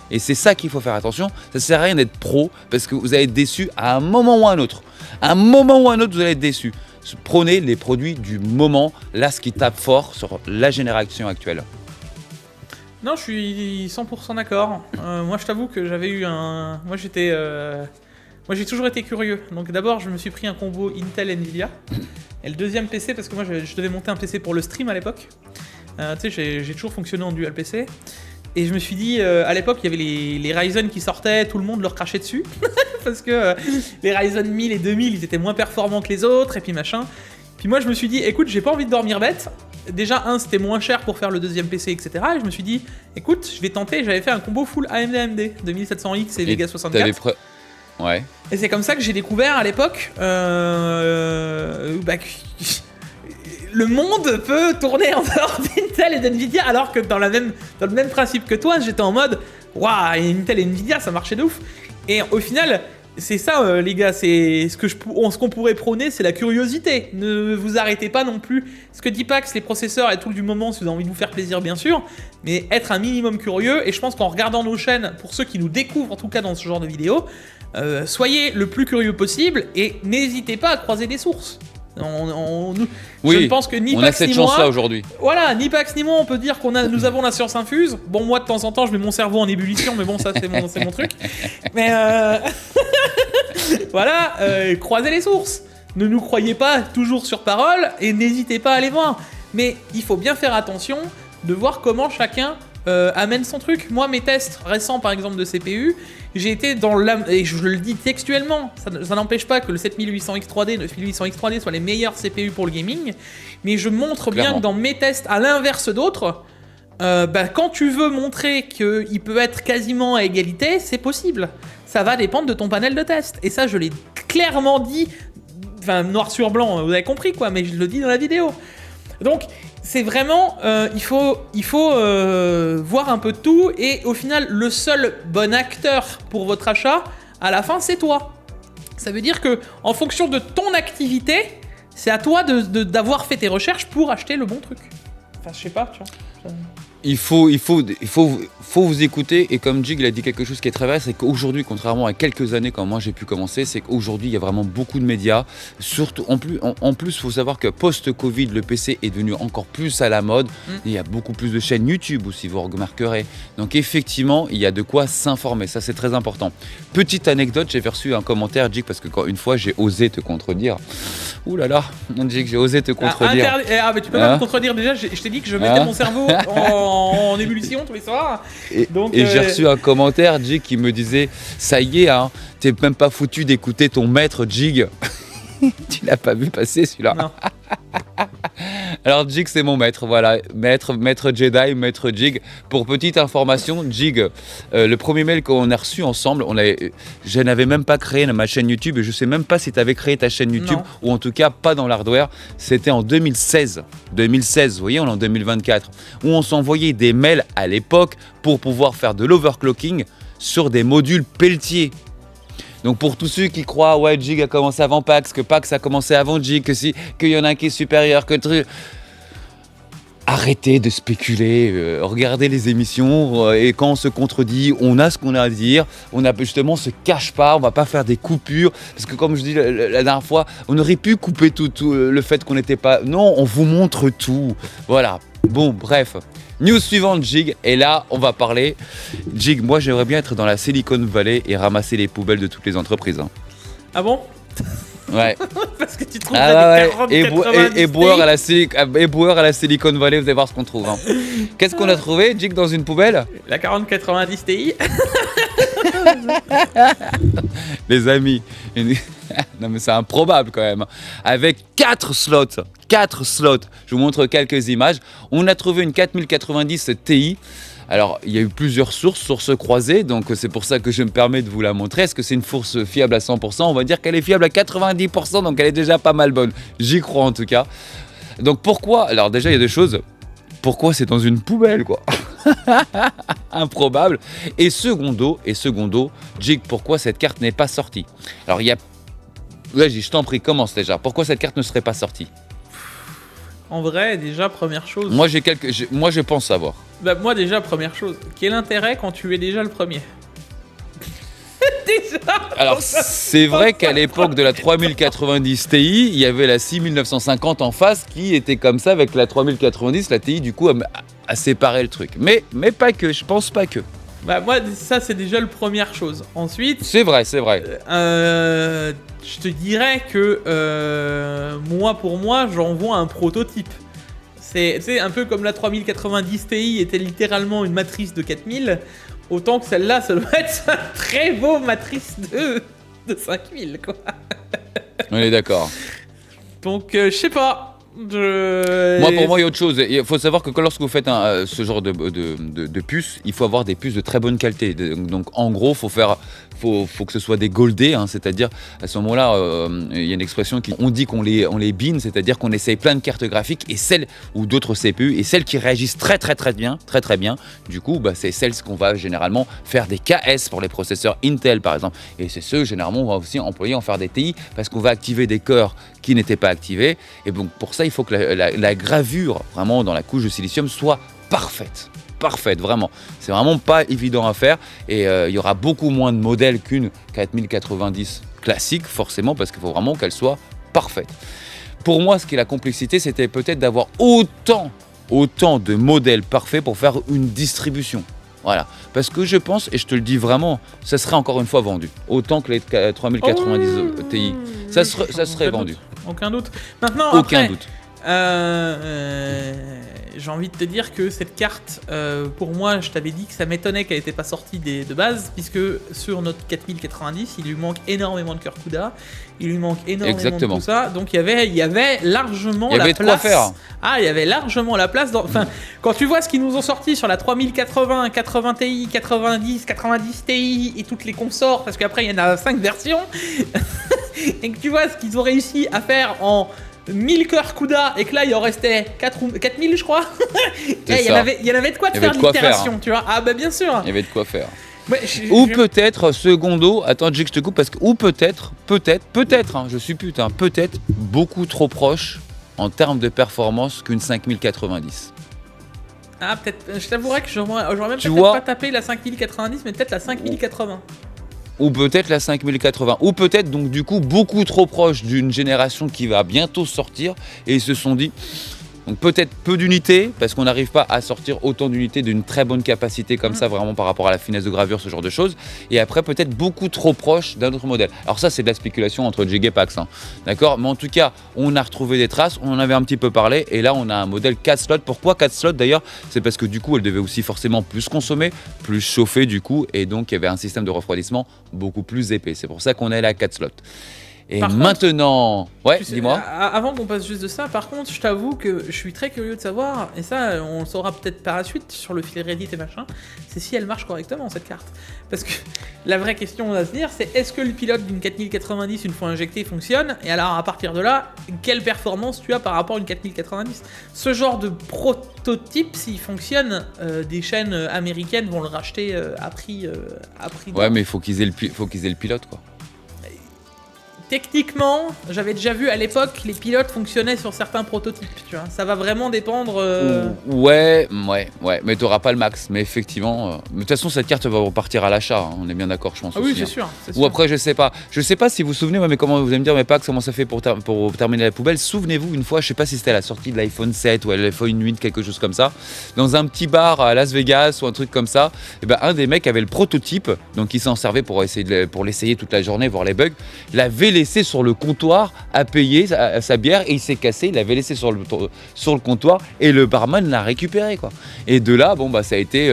A: Et c'est ça qu'il faut faire attention. Ça ne sert à rien d'être pro parce que vous allez être déçu à un moment ou à un autre. À un moment ou à un autre, vous allez être déçu. Prenez les produits du moment, là ce qui tape fort sur la génération actuelle.
B: Non, je suis 100% d'accord. Moi, je t'avoue que j'avais eu un... Moi, j'ai toujours été curieux. Donc d'abord, je me suis pris un combo Intel-Nvidia. Et le deuxième PC, parce que moi, je devais monter un PC pour le stream à l'époque. Tu sais, j'ai toujours fonctionné en dual PC. Et je me suis dit, à l'époque, il y avait les Ryzen qui sortaient, tout le monde leur crachait dessus. Parce que les Ryzen 1000 et 2000, ils étaient moins performants que les autres, et puis machin. Puis moi, je me suis dit, écoute, j'ai pas envie de dormir bête. Déjà, c'était moins cher pour faire le deuxième PC, etc. Et je me suis dit, écoute, je vais tenter. J'avais fait un combo full AMD 2700X et Vega 64.
A: Ouais.
B: Et c'est comme ça que j'ai découvert à l'époque le monde peut tourner en dehors d'Intel et d'Nvidia, alors que dans le même principe que toi, j'étais en mode waouh, Intel et Nvidia, ça marchait de ouf. Et au final, c'est ça, les gars, c'est ce qu'on pourrait prôner, c'est la curiosité. Ne vous arrêtez pas non plus. Ce que dit Pax, les processeurs et tout du moment, si vous avez envie de vous faire plaisir, bien sûr, mais être un minimum curieux. Et je pense qu'en regardant nos chaînes, pour ceux qui nous découvrent, en tout cas dans ce genre de vidéos, soyez le plus curieux possible et n'hésitez pas à croiser des sources. Je pense que ni
A: on
B: Pax
A: a cette
B: ni
A: chance-là
B: moi,
A: aujourd'hui.
B: Voilà, ni Pax ni moi, on peut dire nous avons la science infuse. Bon, moi de temps en temps, je mets mon cerveau en ébullition, mais bon, ça c'est mon truc. Mais voilà, croisez les sources. Ne nous croyez pas toujours sur parole et n'hésitez pas à aller voir. Mais il faut bien faire attention de voir comment chacun amène son truc. Moi, mes tests récents, par exemple, de CPU, j'ai été dans et je le dis textuellement, ça n'empêche pas que le 7800X 3D, le 9800X 3D soient les meilleurs CPU pour le gaming, mais je montre bien que dans mes tests, à l'inverse d'autres, quand tu veux montrer qu'il peut être quasiment à égalité, c'est possible. Ça va dépendre de ton panel de test. Et ça, je l'ai clairement dit, enfin noir sur blanc, vous avez compris quoi, mais je le dis dans la vidéo. Donc, c'est vraiment, il faut voir un peu de tout, et au final, le seul bon acteur pour votre achat, à la fin, c'est toi. Ça veut dire que, en fonction de ton activité, c'est à toi d'avoir fait tes recherches pour acheter le bon truc. Enfin, je sais pas, tu vois.
A: Il faut vous écouter, et comme Jig a dit quelque chose qui est très vrai, c'est qu'aujourd'hui, contrairement à quelques années quand moi j'ai pu commencer, c'est qu'aujourd'hui il y a vraiment beaucoup de médias. Surtout, en plus, il faut savoir que post-Covid, le PC est devenu encore plus à la mode. Il y a beaucoup plus de chaînes YouTube aussi, vous remarquerez. Donc effectivement, il y a de quoi s'informer, ça c'est très important. Petite anecdote, j'ai reçu un commentaire, Jig, parce que une fois j'ai osé te contredire. Ouh là là, Jig, j'ai osé te contredire.
B: Mais tu peux pas me contredire déjà, je t'ai dit que je mettais mon cerveau en ébullition tous les soirs.
A: Et j'ai reçu un commentaire, Jig, qui me disait « Ça y est, hein, t'es même pas foutu d'écouter ton maître, Jig. » Tu l'as pas vu passer celui-là?
B: Non.
A: Alors Jig, c'est mon maître, voilà, maître Jedi, maître Jig. Pour petite information, Jig, le premier mail qu'on a reçu ensemble, je n'avais même pas créé ma chaîne YouTube, et je sais même pas si tu avais créé ta chaîne YouTube, ou en tout cas pas dans l'hardware. C'était en 2016, vous voyez, on est en 2024, où on s'envoyait des mails à l'époque pour pouvoir faire de l'overclocking sur des modules Peltier. Donc pour tous ceux qui croient, ouais, Jig a commencé avant Pax, que Pax a commencé avant Jig, qu'il y en a un qui est supérieur, arrêtez de spéculer, regardez les émissions, et quand on se contredit, on a ce qu'on a à dire, justement, on se cache pas, on va pas faire des coupures, parce que comme je dis la dernière fois, on aurait pu couper tout le fait qu'on n'était pas... Non, on vous montre tout, voilà. Bon, bref. News suivante, Jig, et là, on va parler. Jig, moi, j'aimerais bien être dans la Silicon Valley et ramasser les poubelles de toutes les entreprises. Hein.
B: Ah bon?
A: Ouais.
B: Parce que tu trouves
A: Ah
B: des
A: ouais,
B: 40-90
A: éboueur à la Silicon Valley, vous allez voir ce qu'on trouve. Hein. Qu'est-ce qu'on a trouvé, Jig, dans une poubelle?
B: La 40-90 Ti.
A: Les amis, non mais c'est improbable quand même. Avec 4 slots, je vous montre quelques images. On a trouvé une 4090 Ti. Alors, il y a eu plusieurs sources croisées, donc c'est pour ça que je me permets de vous la montrer. Est-ce que c'est une source fiable à 100%? On va dire qu'elle est fiable à 90%, donc elle est déjà pas mal bonne. J'y crois en tout cas. Donc pourquoi? Alors déjà, il y a deux choses. Pourquoi c'est dans une poubelle, quoi? Improbable. Et secondo, Jig, pourquoi cette carte n'est pas sortie? Alors il y a... Vas-y, je t'en prie, commence déjà. Pourquoi cette carte ne serait pas sortie?
B: En vrai, déjà, première chose.
A: Moi, je pense savoir.
B: Bah, moi, déjà, première chose. Quel intérêt quand tu es déjà le premier? Déjà.
A: Alors, c'est vrai qu'à l'époque de la 3090 Ti, il y avait la 6950 en face qui était comme ça avec la 3090. La Ti, du coup, a séparé le truc. Mais pas que, je pense pas que.
B: Bah, moi, ça, c'est déjà la première chose. Ensuite...
A: C'est vrai.
B: Je te dirais que pour moi, j'envoie un prototype. C'est un peu comme la 3090 Ti était littéralement une matrice de 4000, autant que celle-là, ça doit être un très beau matrice de 5000, quoi.
A: On est d'accord.
B: Donc, je sais pas.
A: Pour moi, il y a autre chose. Il faut savoir que lorsque vous faites ce genre de puces, il faut avoir des puces de très bonne qualité. Donc, en gros, faut que ce soit des goldés, hein, c'est-à-dire à ce moment-là, il y a une expression on dit qu'on les bin, c'est-à-dire qu'on essaye plein de cartes graphiques et celles ou d'autres CPU et celles qui réagissent très bien. Du coup, c'est celles qu'on va généralement faire des KS pour les processeurs Intel par exemple. Et c'est ceux généralement on va aussi employer en faire des TI parce qu'on va activer des cœurs qui n'étaient pas activés. Et donc pour ça, il faut que la gravure vraiment dans la couche de silicium soit parfaite, vraiment. C'est vraiment pas évident à faire et il y aura beaucoup moins de modèles qu'une 4090 classique, forcément, parce qu'il faut vraiment qu'elle soit parfaite. Pour moi, ce qui est la complexité, c'était peut-être d'avoir autant de modèles parfaits pour faire une distribution. Voilà. Parce que je pense, et je te le dis vraiment, ça serait encore une fois vendu. Autant que les 3090 Ti. Ça serait vendu.
B: Aucun doute. Maintenant,
A: aucun doute.
B: J'ai envie de te dire que cette carte, pour moi, je t'avais dit que ça m'étonnait qu'elle n'était pas sortie de base, puisque sur notre 4090, il lui manque énormément de cœur CUDA, il lui manque énormément de tout ça, donc il y avait largement la place.
A: Il y avait de quoi faire.
B: Ah, il y avait largement la place. Enfin, quand tu vois ce qu'ils nous ont sorti sur la 3080, 80 Ti, 90 Ti et toutes les consorts, parce qu'après il y en a 5 versions, et que tu vois ce qu'ils ont réussi à faire en 1000 cœurs CUDA et que là il en restait 4000 je crois. Il y en avait de quoi te faire l'itération, tu vois. Ah bah bien sûr.
A: Il y avait de quoi faire. Ouais, peut-être, secondo, attends Jig, je te coupe parce que, ou peut-être, hein, je suis putain, peut-être beaucoup trop proche en termes de performance qu'une 5090.
B: Ah peut-être, je t'avouerais que j'aurais même peut-être pas tapé la 5090 mais peut-être la 5080.
A: Ou peut-être la 5080, ou peut-être donc du coup beaucoup trop proche d'une génération qui va bientôt sortir et ils se sont dit donc peut-être peu d'unités parce qu'on n'arrive pas à sortir autant d'unités d'une très bonne capacité comme ça vraiment par rapport à la finesse de gravure, ce genre de choses, et après peut-être beaucoup trop proche d'un autre modèle. Alors ça c'est de la spéculation entre Jig et Pax, hein. D'accord, mais en tout cas on a retrouvé des traces, on en avait un petit peu parlé et là on a un modèle 4 slots. Pourquoi 4 slots d'ailleurs? C'est parce que du coup elle devait aussi forcément plus consommer, plus chauffer du coup, et donc il y avait un système de refroidissement beaucoup plus épais. C'est pour ça qu'on est là à 4 slots. Et par maintenant, ouais, dis-moi.
B: Avant qu'on passe juste de ça, par contre, je t'avoue que je suis très curieux de savoir, et ça, on le saura peut-être par la suite sur le fil Reddit et machin, c'est si elle marche correctement cette carte. Parce que la vraie question à se dire, c'est est-ce que le pilote d'une 4090 une fois injecté fonctionne? Et alors à partir de là, quelle performance tu as par rapport à une 4090? Ce genre de prototype, s'il fonctionne, des chaînes américaines vont le racheter à prix.
A: Ouais, mais il faut qu'ils aient le pilote, quoi.
B: Techniquement, j'avais déjà vu à l'époque les pilotes fonctionnaient sur certains prototypes, tu vois. Ça va vraiment dépendre.
A: Ouais, mais t'auras pas le max. Mais effectivement, de toute façon, cette carte va repartir à l'achat. Hein. On est bien d'accord, je pense.
B: Ah oui,
A: aussi,
B: c'est sûr.
A: Ou après, je sais pas si vous vous souvenez, mais comment vous allez me dire, mais pas comment ça fait pour terminer la poubelle. Souvenez-vous une fois, je sais pas si c'était à la sortie de l'iPhone 7 ou à l'iPhone 8, quelque chose comme ça, dans un petit bar à Las Vegas ou un truc comme ça. Et ben un des mecs avait le prototype, donc il s'en servait pour l'essayer toute la journée, voir les bugs. Il avait laissé sur le comptoir à payer sa bière et il s'est cassé, il l'avait laissé sur le comptoir et le barman l'a récupéré, quoi. Et de là, ça a été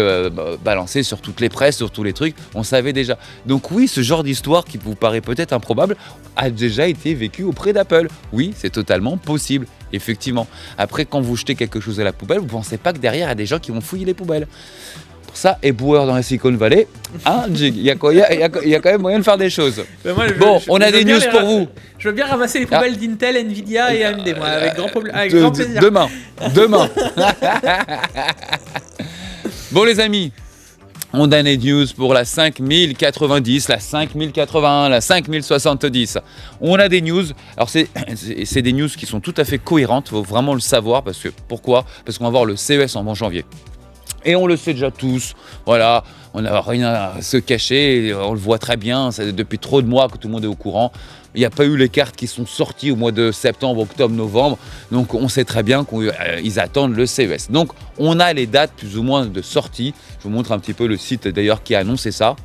A: balancé sur toutes les presses, sur tous les trucs, on savait déjà. Donc oui, ce genre d'histoire qui vous paraît peut-être improbable a déjà été vécu auprès d'Apple. Oui, c'est totalement possible, effectivement. Après, quand vous jetez quelque chose à la poubelle, vous ne pensez pas que derrière, il y a des gens qui vont fouiller les poubelles. Pour ça, éboueur dans la Silicon Valley, il y a quand même moyen de faire des choses. On a des news pour vous.
B: Je veux bien ramasser les poubelles d'Intel, Nvidia et AMD, moi, avec grand plaisir.
A: Demain. Bon les amis, on a des news pour la 5090, la 5081, la 5070. On a des news. Alors c'est des news qui sont tout à fait cohérentes, il faut vraiment le savoir. Pourquoi ? Parce qu'on va voir le CES en janvier. Et on le sait déjà tous, voilà, on n'a rien à se cacher, on le voit très bien, c'est depuis trop de mois que tout le monde est au courant. Il n'y a pas eu les cartes qui sont sorties au mois de septembre, octobre, novembre, donc on sait très bien qu'ils attendent le CES. Donc on a les dates plus ou moins de sortie, je vous montre un petit peu le site d'ailleurs qui a annoncé ça.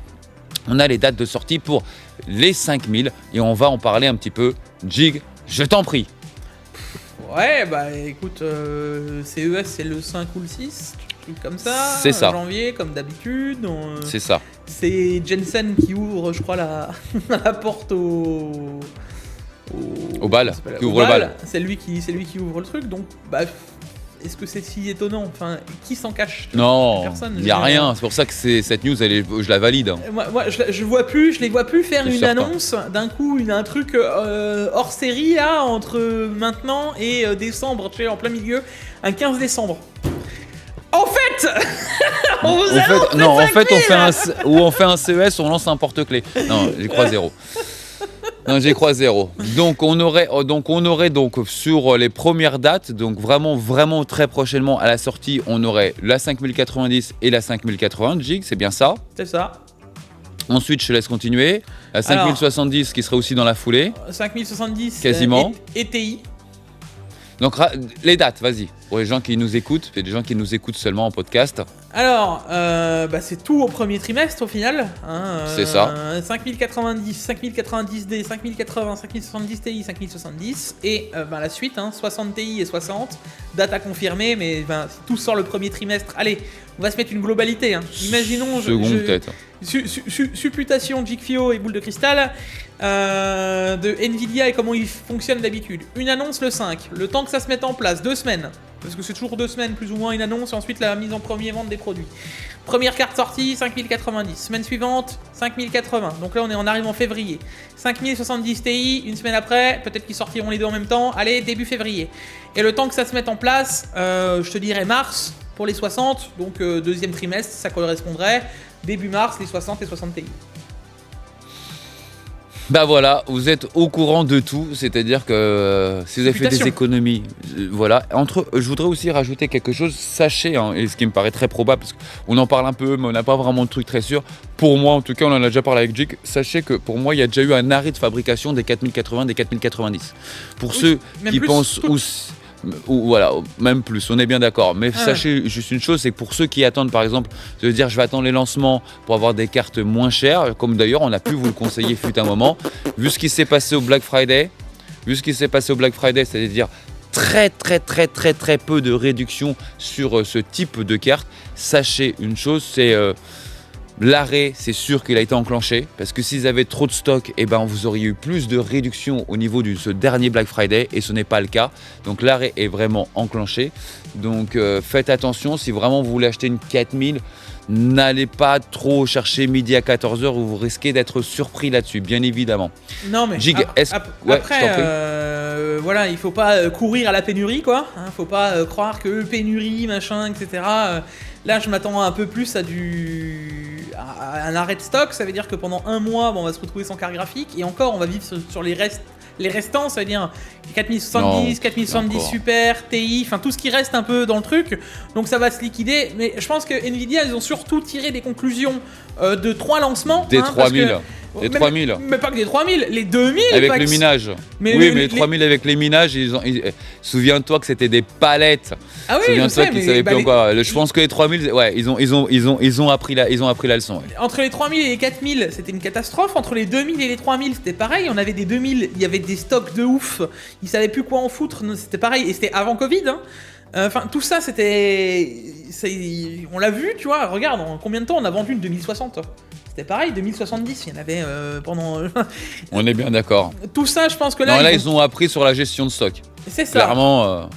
A: On a les dates de sortie pour les 5000 et on va en parler un petit peu. Jig, je t'en prie.
B: Ouais, écoute, CES c'est le 5 ou le 6 comme ça,
A: c'est ça.
B: Janvier comme d'habitude.
A: C'est ça.
B: C'est Jensen qui ouvre, je crois, la porte au
A: bal, qui ouvre le bal.
B: C'est lui qui ouvre le truc, donc est-ce que c'est si étonnant ? Enfin, qui s'en cache ?
A: Non, il n'y a rien. C'est pour ça que cette news, je la valide.
B: Moi, je les vois plus faire une annonce d'un coup, un truc hors série là entre maintenant et décembre, tu sais, en plein milieu, un 15 décembre. En fait, on
A: fait un CES, on lance un porte-clés. Non, j'y crois zéro. Donc on aurait sur les premières dates, donc vraiment très prochainement à la sortie, on aurait la 5090 et la 5080 Gig, c'est bien ça ?
B: C'est ça.
A: Ensuite, je te laisse continuer. La 5070 qui serait aussi dans la foulée.
B: 5070
A: quasiment.
B: Et TI.
A: Donc les dates, vas-y, pour les gens qui nous écoutent, il y a des gens qui nous écoutent seulement en podcast.
B: Alors, c'est tout au premier trimestre au final.
A: C'est ça.
B: 5090, 5090D, 5080, 5070 Ti, 5070 et la suite, 60 Ti et 60. Date à confirmer, mais si tout sort le premier trimestre, allez, on va se mettre une globalité. Imaginons,
A: peut-être.
B: Supputation Jigfio et boule de cristal de Nvidia et comment il fonctionne d'habitude. Une annonce le 5, le temps que ça se mette en place, 2 semaines. Parce que c'est toujours 2 semaines plus ou moins une annonce et ensuite la mise en premier vente des produits. Première carte sortie, 5090. Semaine suivante, 5080. Donc là on arrive en février. 5070 Ti, une semaine après, peut-être qu'ils sortiront les deux en même temps. Allez, début février. Et le temps que ça se mette en place, je te dirais mars pour les 60. Donc deuxième trimestre, ça correspondrait. Début mars, les 60 et 60 Ti.
A: Voilà, vous êtes au courant de tout, c'est-à-dire que si vous avez fait des économies, voilà. Je voudrais aussi rajouter quelque chose, sachez, et ce qui me paraît très probable, parce qu'on en parle un peu, mais on n'a pas vraiment de truc très sûr. Pour moi, en tout cas, on en a déjà parlé avec Jig, sachez que pour moi, il y a déjà eu un arrêt de fabrication des 4080, des 4090. Pour ceux qui pensent aussi... Voilà, même plus, on est bien d'accord. Mais sachez juste une chose, c'est que pour ceux qui attendent, par exemple, de dire je vais attendre les lancements pour avoir des cartes moins chères, comme d'ailleurs on a pu vous le conseiller fut un moment, vu ce qui s'est passé au Black Friday, c'est-à-dire très peu de réduction sur ce type de carte, sachez une chose, c'est... l'arrêt, c'est sûr qu'il a été enclenché parce que s'ils avaient trop de stock, vous auriez eu plus de réduction au niveau de ce dernier Black Friday et ce n'est pas le cas. Donc l'arrêt est vraiment enclenché. Donc faites attention, si vraiment vous voulez acheter une 4000, n'allez pas trop chercher midi à 14h où vous risquez d'être surpris là-dessus, bien évidemment.
B: Non mais
A: Jig,
B: après, voilà, il faut pas courir à la pénurie, quoi. Faut pas croire que pénurie, machin, etc. Là, je m'attends un peu plus à un arrêt de stock. Ça veut dire que pendant un mois, on va se retrouver sans carte graphique. Et encore, on va vivre sur les restants. Ça veut dire 4070, 4070 Super, TI, enfin tout ce qui reste un peu dans le truc. Donc ça va se liquider. Mais je pense que Nvidia, ils ont surtout tiré des conclusions de 3 lancements.
A: Des 3000. Les 3000.
B: Mais pas que les 3000, les 2000.
A: Avec le minage. Mais les 3000 avec les minages, souviens-toi que c'était des palettes.
B: Ah oui,
A: souviens-toi qu'ils savaient plus encore. Je pense que les 3000, ouais, ils ont appris la leçon. Ouais.
B: Entre les 3000 et les 4000, c'était une catastrophe. Entre les 2000 et les 3000, c'était pareil. On avait des 2000, il y avait des stocks de ouf. Ils savaient plus quoi en foutre. C'était pareil. Et c'était avant Covid, hein. Enfin, tout ça, on l'a vu, tu vois. Regarde, en combien de temps on a vendu une 2060 ? C'était pareil, 2070, il y en avait pendant...
A: On est bien d'accord.
B: Tout ça, je pense que là...
A: Non, là, ils ont appris sur la gestion de stock.
B: C'est ça.
A: Clairement,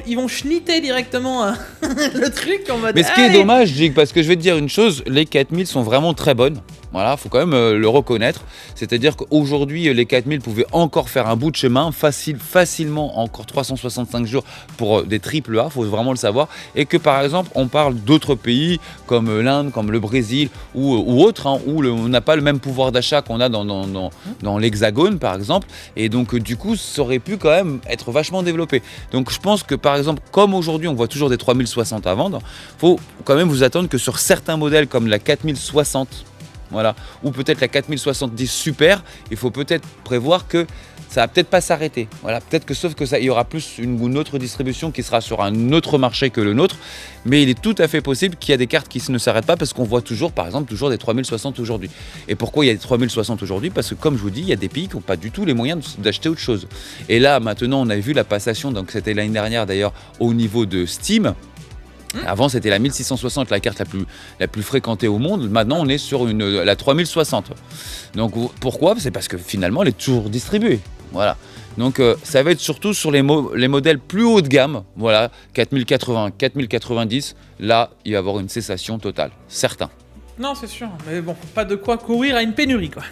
B: ils vont schnitter directement le truc en mode...
A: Mais ce qui est dommage, Jig, parce que je vais te dire une chose, les 4000 sont vraiment très bonnes. Voilà, faut quand même le reconnaître. C'est-à-dire qu'aujourd'hui, les 4000 pouvaient encore faire un bout de chemin, facilement, encore 365 jours pour des triple A, faut vraiment le savoir. Et que par exemple, on parle d'autres pays comme l'Inde, comme le Brésil ou autres, hein, où on n'a pas le même pouvoir d'achat qu'on a dans l'Hexagone, par exemple. Et donc, du coup, ça aurait pu quand même être vachement développé. Donc, je pense que par exemple, comme aujourd'hui, on voit toujours des 3060 à vendre, faut quand même vous attendre que sur certains modèles comme la 4060, voilà, ou peut-être la 4070 Super, il faut peut-être prévoir que ça va peut-être pas s'arrêter. Voilà, peut-être que sauf que ça, il y aura plus une autre distribution qui sera sur un autre marché que le nôtre, mais il est tout à fait possible qu'il y a des cartes qui ne s'arrêtent pas parce qu'on voit toujours, par exemple, toujours des 3060 aujourd'hui. Et pourquoi il y a des 3060 aujourd'hui ? Parce que comme je vous dis, il y a des pays qui n'ont pas du tout les moyens d'acheter autre chose. Et là, maintenant, on a vu la passation, donc c'était l'année dernière d'ailleurs, au niveau de Steam. Avant, c'était la 1660, la carte la plus fréquentée au monde. Maintenant, on est sur la 3060. Donc, pourquoi ? C'est parce que finalement, elle est toujours distribuée. Voilà. Donc, ça va être surtout sur les modèles plus haut de gamme. Voilà, 4080, 4090. Là, il va y avoir une cessation totale. Certain.
B: Non, c'est sûr. Mais bon, pas de quoi courir à une pénurie, quoi.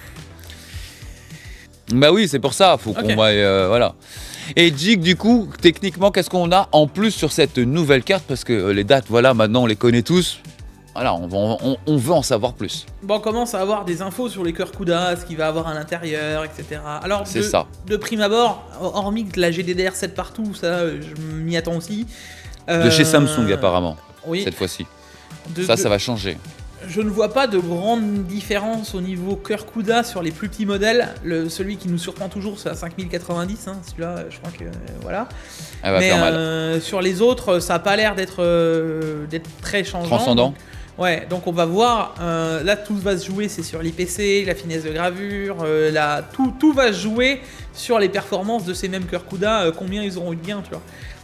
A: Bah oui, c'est pour ça. Faut qu'on va... voilà. Et Jig, du coup, techniquement, qu'est-ce qu'on a en plus sur cette nouvelle carte ? Parce que les dates, voilà, maintenant, on les connaît tous. Voilà, on veut en savoir plus.
B: Bon, on commence à avoir des infos sur les cœurs CUDA, ce qu'il va avoir à l'intérieur, etc. Alors, de prime abord, hormis de la GDDR7 partout, ça, je m'y attends aussi.
A: De chez Samsung, apparemment,
B: oui.
A: cette fois-ci. Ça va changer.
B: Je ne vois pas de grande différence au niveau cœur CUDA sur les plus petits modèles. Celui qui nous surprend toujours, c'est la 5090. Hein. Celui-là, je crois que voilà.
A: Elle va faire mal.
B: Sur les autres, ça n'a pas l'air d'être très changeant.
A: Transcendant.
B: Donc on va voir. Là, tout va se jouer, c'est sur l'IPC, la finesse de gravure. Tout va se jouer sur les performances de ces mêmes cœurs CUDA. Combien ils auront eu de gains, tu vois.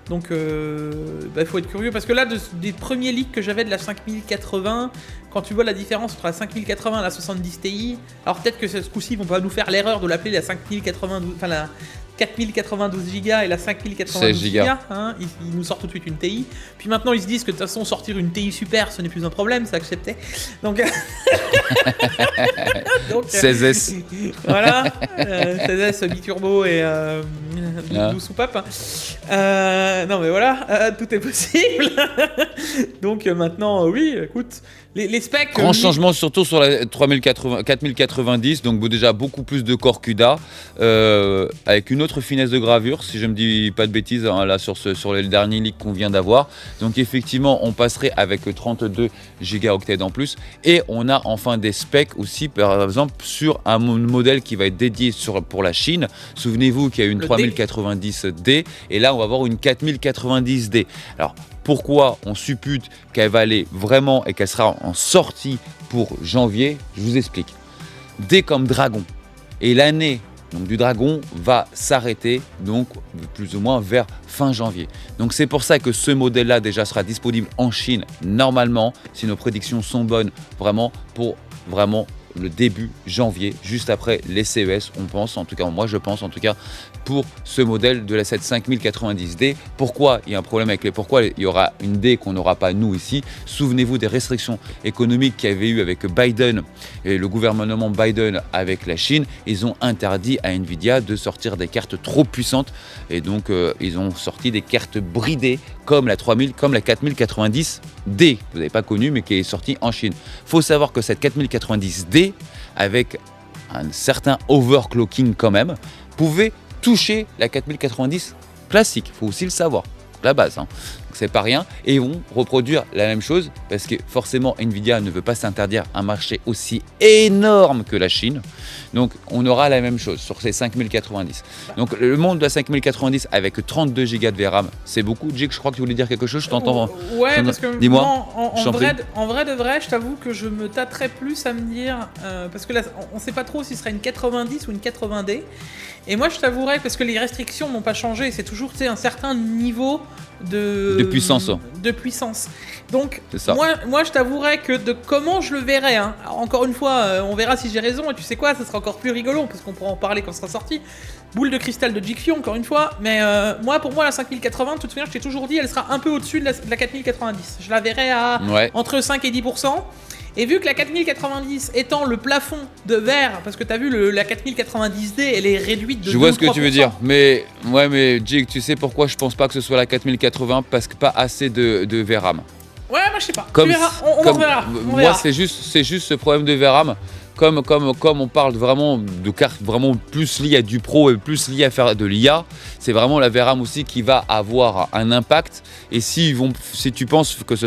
B: Donc, il faut être curieux parce que là, des premiers leaks que j'avais de la 5080, quand tu vois la différence entre la 5080 et la 70 Ti, alors peut-être que ce coup-ci, ils vont pas nous faire l'erreur de l'appeler la 5092, enfin la 4092 Go et la 5092 Go. Hein, ils nous sortent tout de suite une TI. Puis maintenant, ils se disent que de toute façon, sortir une TI super, ce n'est plus un problème, c'est accepté. Donc,
A: 16S.
B: Voilà, 16S biturbo et 12 soupapes. Non mais voilà, tout est possible. Donc maintenant, oui, écoute, les specs...
A: Grand changement surtout sur la 4090, donc déjà beaucoup plus de corps CUDA, avec une autre finesse de gravure, si je me dis pas de bêtises, hein, là sur les derniers leaks qu'on vient d'avoir. Donc effectivement, on passerait avec 32 gigaoctets en plus, et on a enfin des specs aussi, par exemple, sur un modèle qui va être dédié pour la Chine. Souvenez-vous qu'il y a une 3090D, et là on va avoir une 4090D. Alors, pourquoi on suppute qu'elle va aller vraiment et qu'elle sera en sortie pour janvier ? Je vous explique. D comme dragon. Et l'année donc, du dragon va s'arrêter donc plus ou moins vers fin janvier. Donc c'est pour ça que ce modèle-là déjà sera disponible en Chine normalement, si nos prédictions sont bonnes, vraiment pour vraiment le début janvier, juste après les CES, on pense, en tout cas moi je pense en tout cas, pour ce modèle de la 5090D. Pourquoi il y a un problème pourquoi il y aura une D qu'on n'aura pas nous ici ? Souvenez-vous des restrictions économiques qu'il y avait eu avec Biden et le gouvernement Biden avec la Chine. Ils ont interdit à Nvidia de sortir des cartes trop puissantes et donc ils ont sorti des cartes bridées comme la 4090D, vous n'avez pas connu mais qui est sortie en Chine. Il faut savoir que cette 4090D, avec un certain overclocking quand même, pouvait toucher la 4090 classique, il faut aussi le savoir, la base. Hein. c'est pas rien, et ils vont reproduire la même chose parce que forcément Nvidia ne veut pas s'interdire un marché aussi énorme que la Chine. Donc on aura la même chose sur ces 5090. Donc le monde de la 5090 avec 32 Go de VRAM, c'est beaucoup. Jake, je crois que tu voulais dire quelque chose, je t'entends.
B: Ouais, parce que
A: dis-moi.
B: en vrai de vrai, je t'avoue que je me tâterais plus à me dire, parce que là on sait pas trop si ce sera une 90 ou une 80D. Et moi je t'avouerais, parce que les restrictions n'ont pas changé, c'est toujours un certain niveau de
A: puissance.
B: De puissance. Donc
A: ça.
B: moi je t'avouerais que de comment je le verrai, hein. Alors, encore une fois, on verra si j'ai raison, et tu sais quoi, ça sera encore plus rigolo parce qu'on pourra en parler quand ce sera sorti. Boule de cristal de Jikfio, encore une fois, mais pour moi la 5080, de toute manière je t'ai toujours dit, elle sera un peu au-dessus de la 4090. Je la verrai à entre 5 et 10%. Et vu que la 4090 étant le plafond de verre, parce que t'as vu la 4090D, elle est réduite de 2 ou 3%.
A: Je vois ce que tu veux dire, mais Jake, tu sais pourquoi je pense pas que ce soit la 4080, parce que pas assez de VRAM.
B: Ouais, moi je sais pas. Tu verras, on en reverra.
A: Moi c'est juste ce problème de VRAM. Comme on parle vraiment de cartes vraiment plus liées à du pro et plus liées à faire de l'IA, c'est vraiment la VRAM aussi qui va avoir un impact. Et si tu penses que ça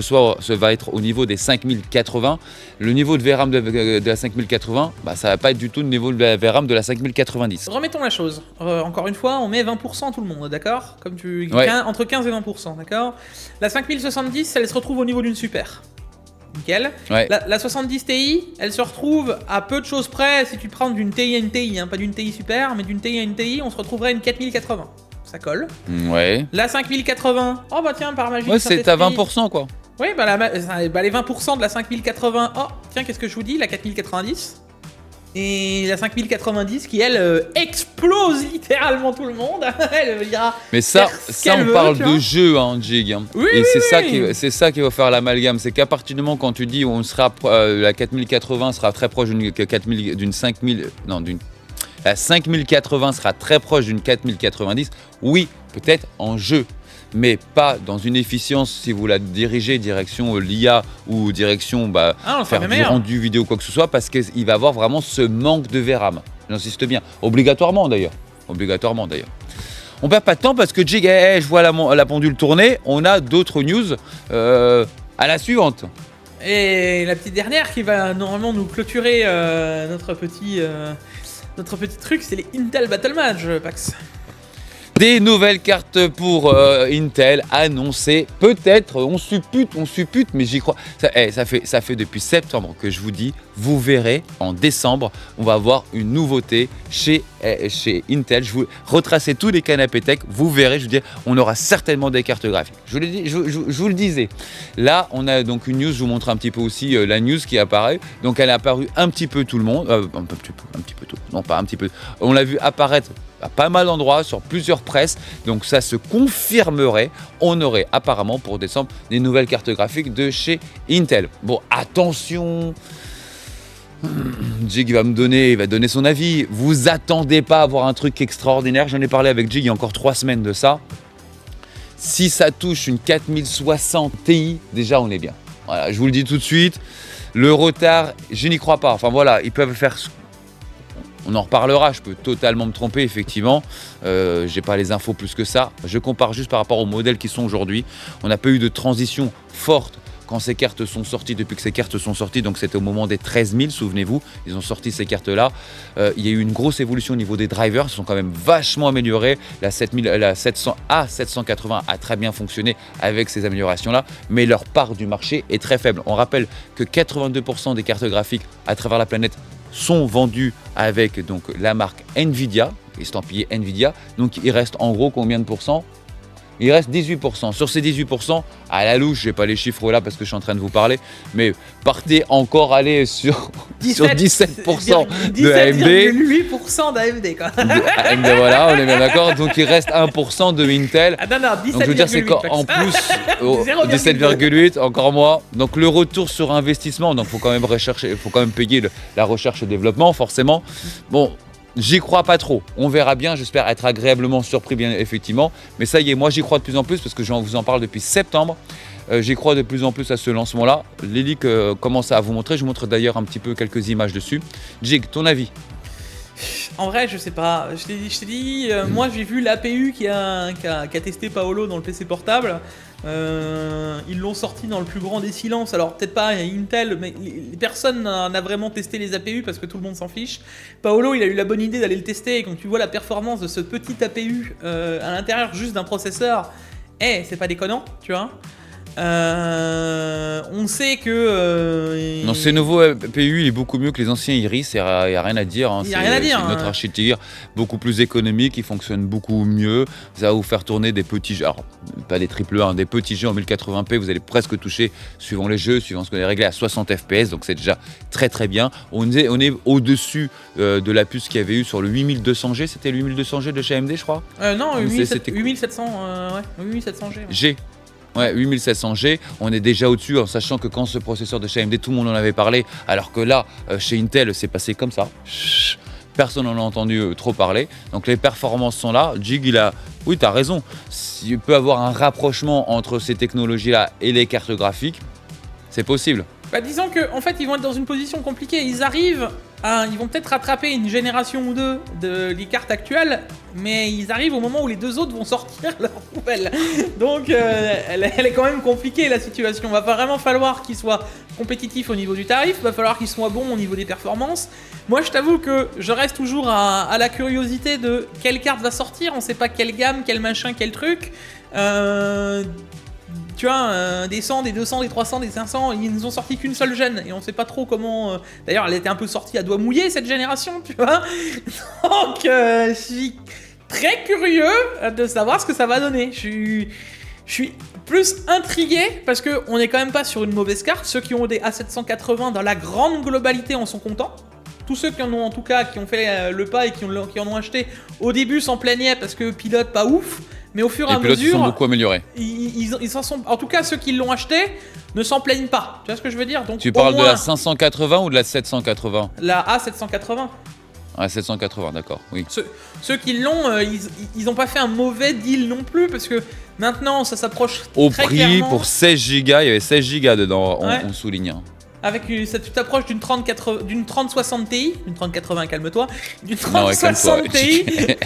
A: va être au niveau des 5080, le niveau de VRAM de la 5080, ça va pas être du tout le niveau de la VRAM de la 5090.
B: Remettons la chose. Encore une fois, on met 20% tout le monde, d'accord ? Entre 15 et 20%, d'accord ? La 5070, elle se retrouve au niveau d'une super. Nickel.
A: Ouais.
B: La 70 Ti, elle se retrouve à peu de choses près, si tu prends d'une TI à une TI, hein, pas d'une TI super, mais d'une TI à une TI, on se retrouverait à une 4080. Ça colle.
A: Ouais.
B: La 5080, oh bah tiens, par magie.
A: Ouais, c'est à 20% quoi.
B: Oui, les 20% de la 5080, oh tiens, qu'est-ce que je vous dis, la 4090 et la 5090 qui, elle, explose littéralement tout le monde. Elle ira.
A: Mais ça on parle de jeu, hein, Jig.
B: Oui,
A: et
B: oui,
A: c'est ça qui va faire l'amalgame. C'est qu'à partir du moment quand tu dis la 4080 sera très proche la 5080 sera très proche d'une 4090, oui, peut-être en jeu. Mais pas dans une efficience si vous la dirigez direction l'IA ou direction faire du rendu vidéo quoi que ce soit, parce qu'il va avoir vraiment ce manque de VRAM. J'insiste bien. Obligatoirement d'ailleurs. On perd pas de temps parce que Jig, je vois la pendule tourner. On a d'autres news à la suivante.
B: Et la petite dernière qui va normalement nous clôturer notre petit truc, c'est les Intel Battle Match, Pax.
A: Des nouvelles cartes pour Intel annoncées, peut-être, on suppute, mais j'y crois. Ça fait depuis septembre que je vous dis, vous verrez, en décembre, on va avoir une nouveauté chez Intel. Je vous retracer tous les canapés tech, vous verrez, je veux dire, on aura certainement des cartes graphiques. Je vous le disais. Là, on a donc une news, je vous montre un petit peu aussi la news qui apparaît. Donc elle est apparue un petit peu tout le monde, un petit peu tout, non pas un petit peu. On l'a vu apparaître à pas mal d'endroits, sur plusieurs presses, donc ça se confirmerait. On aurait apparemment pour décembre des nouvelles cartes graphiques de chez Intel. Bon, attention, Jig va donner son avis. Vous attendez pas à avoir un truc extraordinaire. J'en ai parlé avec Jig il y a encore 3 semaines de ça. Si ça touche une 4060 Ti, déjà on est bien. Voilà, je vous le dis tout de suite. Le retard, je n'y crois pas. Enfin voilà, ils peuvent faire. On en reparlera, je peux totalement me tromper, effectivement. J'ai pas les infos plus que ça. Je compare juste par rapport aux modèles qui sont aujourd'hui. On n'a pas eu de transition forte quand ces cartes sont sorties, depuis que ces cartes sont sorties. Donc c'était au moment des 13 000, souvenez-vous. Ils ont sorti ces cartes-là. Il y a eu une grosse évolution au niveau des drivers. Ils sont quand même vachement améliorés. La 700 à 780 a très bien fonctionné avec ces améliorations-là. Mais leur part du marché est très faible. On rappelle que 82% des cartes graphiques à travers la planète sont vendus avec donc la marque Nvidia, estampillé Nvidia. Donc il reste en gros combien de pourcents ? Il reste 18%. Sur ces 18%, à la louche, je n'ai pas les chiffres là parce que je suis en train de vous parler, mais partez encore aller sur 17% de AMD.
B: 17,8% d'AMD quoi.
A: AMD, voilà, on est bien d'accord. Donc il reste 1% de Intel.
B: Ah non, 17,8.
A: Donc je veux dire, c'est qu'en plus, 17,8, encore moins. Donc le retour sur investissement, donc il faut quand même payer la recherche et développement, forcément. Bon. J'y crois pas trop, on verra bien, j'espère être agréablement surpris bien effectivement, mais ça y est, moi j'y crois de plus en plus parce que je vous en parle depuis septembre, j'y crois de plus en plus à ce lancement-là. Les leaks commencent à vous montrer, je vous montre d'ailleurs un petit peu quelques images dessus. Jig, ton avis ?
B: En vrai, je sais pas, je t'ai dit moi j'ai vu l'APU qui a testé Paolo dans le PC portable. Ils l'ont sorti dans le plus grand des silences. Alors peut-être pas Intel, mais personne n'a vraiment testé les APU parce que tout le monde s'en fiche. Paolo, il a eu la bonne idée d'aller le tester et quand tu vois la performance de ce petit APU à l'intérieur juste d'un processeur, c'est pas déconnant, tu vois. On sait que...
A: Non, ce nouveau APU, il est beaucoup mieux que les anciens Iris, il n'y a rien à dire.
B: Il n'y a rien à dire.
A: C'est notre architecture beaucoup plus économique, il fonctionne beaucoup mieux. Ça va vous faire tourner des petits jeux, alors pas des AAA, des petits jeux en 1080p, vous allez presque toucher, suivant les jeux, suivant ce qu'on est réglé, à 60 FPS, donc c'est déjà très très bien. On est au-dessus de la puce qu'il y avait eu sur le 8200G, c'était le 8200G de chez AMD, je crois.
B: Non, 8700, ouais, 8700G. Ouais.
A: G. Ouais, 8700G, on est déjà au-dessus en sachant que quand ce processeur de chez AMD, tout le monde en avait parlé, alors que là, chez Intel, c'est passé comme ça. Personne n'en a entendu trop parler. Donc les performances sont là. Jig, oui, tu as raison. Il peut y avoir un rapprochement entre ces technologies-là et les cartes graphiques. C'est possible.
B: Bah, disons qu'en fait, ils vont être dans une position compliquée. Ils vont peut-être rattraper une génération ou deux des cartes actuelles, mais ils arrivent au moment où les deux autres vont sortir leur poubelle. Donc, elle est quand même compliquée, la situation. Va vraiment falloir qu'ils soient compétitifs au niveau du tarif, va falloir qu'ils soient bons au niveau des performances. Moi, je t'avoue que je reste toujours à la curiosité de quelle carte va sortir. On sait pas quelle gamme, quel machin, quel truc. Tu vois, des 100, des 200, des 300, des 500, ils nous ont sorti qu'une seule gène et on sait pas trop comment. D'ailleurs, elle était un peu sortie à doigt mouillé cette génération, tu vois. Donc, je suis très curieux de savoir ce que ça va donner. Je suis plus intrigué parce qu'on est quand même pas sur une mauvaise carte. Ceux qui ont des A780 dans la grande globalité en sont contents. Tous ceux qui en ont en tout cas, qui ont fait le pas et qui en ont acheté au début s'en plaignaient parce que pilote pas ouf. Mais au fur et à mesure,
A: ils sont beaucoup améliorés.
B: Ils s'en sont. En tout cas, ceux qui l'ont acheté ne s'en plaignent pas. Tu vois ce que je veux dire? Donc,
A: tu parles de la 580 ou de la 780?
B: La A780.
A: Ah, 780, d'accord, oui.
B: Ceux qui l'ont, ils n'ont pas fait un mauvais deal non plus parce que maintenant, ça s'approche
A: au
B: très
A: prix
B: clairement.
A: Pour 16 Go, il y avait 16 Go dedans, on souligne.
B: Avec ça, tu t'approches d'une 3060 Ti, d'une 3080, calme-toi, d'une 3060 Ti. Tu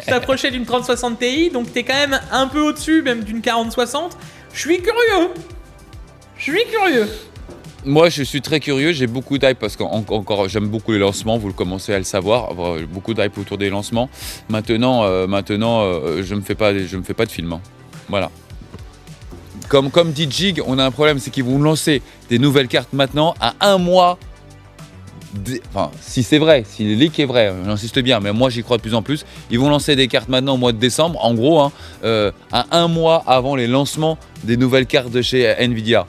B: t'approchais d'une 3060 Ti, donc t'es quand même un peu au-dessus, même d'une 4060. Je suis curieux.
A: Moi, je suis très curieux, j'ai beaucoup d'hype parce que j'aime beaucoup les lancements, vous le commencez à le savoir, beaucoup d'hype autour des lancements. Maintenant, je me fais pas de film. Hein. Voilà. Comme dit Jig, on a un problème, c'est qu'ils vont lancer des nouvelles cartes maintenant à un mois. Enfin, si c'est vrai, si le leak est vrai, j'insiste bien, mais moi j'y crois de plus en plus. Ils vont lancer des cartes maintenant au mois de décembre, en gros, à un mois avant les lancements des nouvelles cartes de chez Nvidia.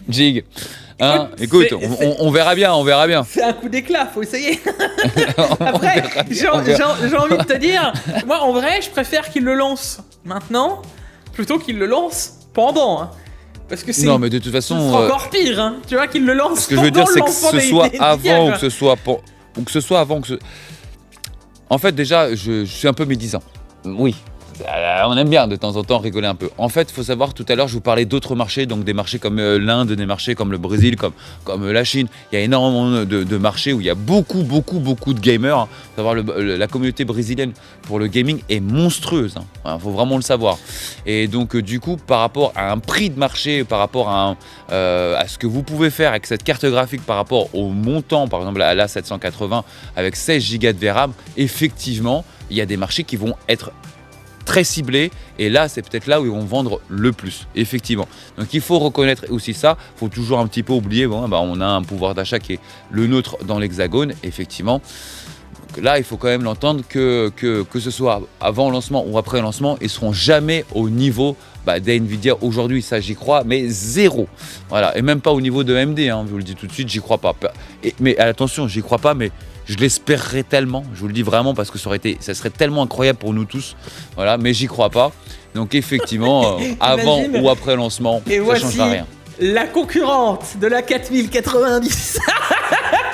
A: Jig. Écoute, on verra bien.
B: C'est un coup d'éclat, faut essayer. Après, j'ai envie de te dire, moi en vrai, je préfère qu'il le lance maintenant plutôt qu'il le lance pendant. Hein. Parce que c'est.
A: Non, mais de toute façon.
B: C'est encore pire, hein. Tu vois, qu'il le lance.
A: Ce que je veux dire, c'est que ce soit avant ou que ce soit avant. En fait, déjà, je suis un peu médisant. Oui. On aime bien de temps en temps rigoler un peu. En fait, il faut savoir, tout à l'heure, je vous parlais d'autres marchés, donc des marchés comme l'Inde, des marchés comme le Brésil, comme la Chine. Il y a énormément de marchés où il y a beaucoup de gamers. Faut savoir, la communauté brésilienne pour le gaming est monstrueuse. Il faut vraiment le savoir. Et donc, du coup, par rapport à un prix de marché, par rapport à ce que vous pouvez faire avec cette carte graphique, par rapport au montant, par exemple à l'A780, avec 16 Go de VRAM, effectivement, il y a des marchés qui vont être très ciblés, et là c'est peut-être là où ils vont vendre le plus, effectivement. Donc il faut reconnaître aussi ça, il faut toujours un petit peu oublier, on a un pouvoir d'achat qui est le nôtre dans l'Hexagone, effectivement. Donc là il faut quand même l'entendre que ce soit avant lancement ou après lancement, ils ne seront jamais au niveau d'NVIDIA aujourd'hui, ça j'y crois, mais zéro. Voilà, et même pas au niveau de AMD, je vous le dis tout de suite, j'y crois pas. Mais attention, j'y crois pas, mais je l'espérerais tellement, je vous le dis vraiment, parce que ça serait tellement incroyable pour nous tous. Voilà, mais j'y crois pas. Donc effectivement, avant ou après lancement, ça ne changera rien.
B: La concurrente de la 4090.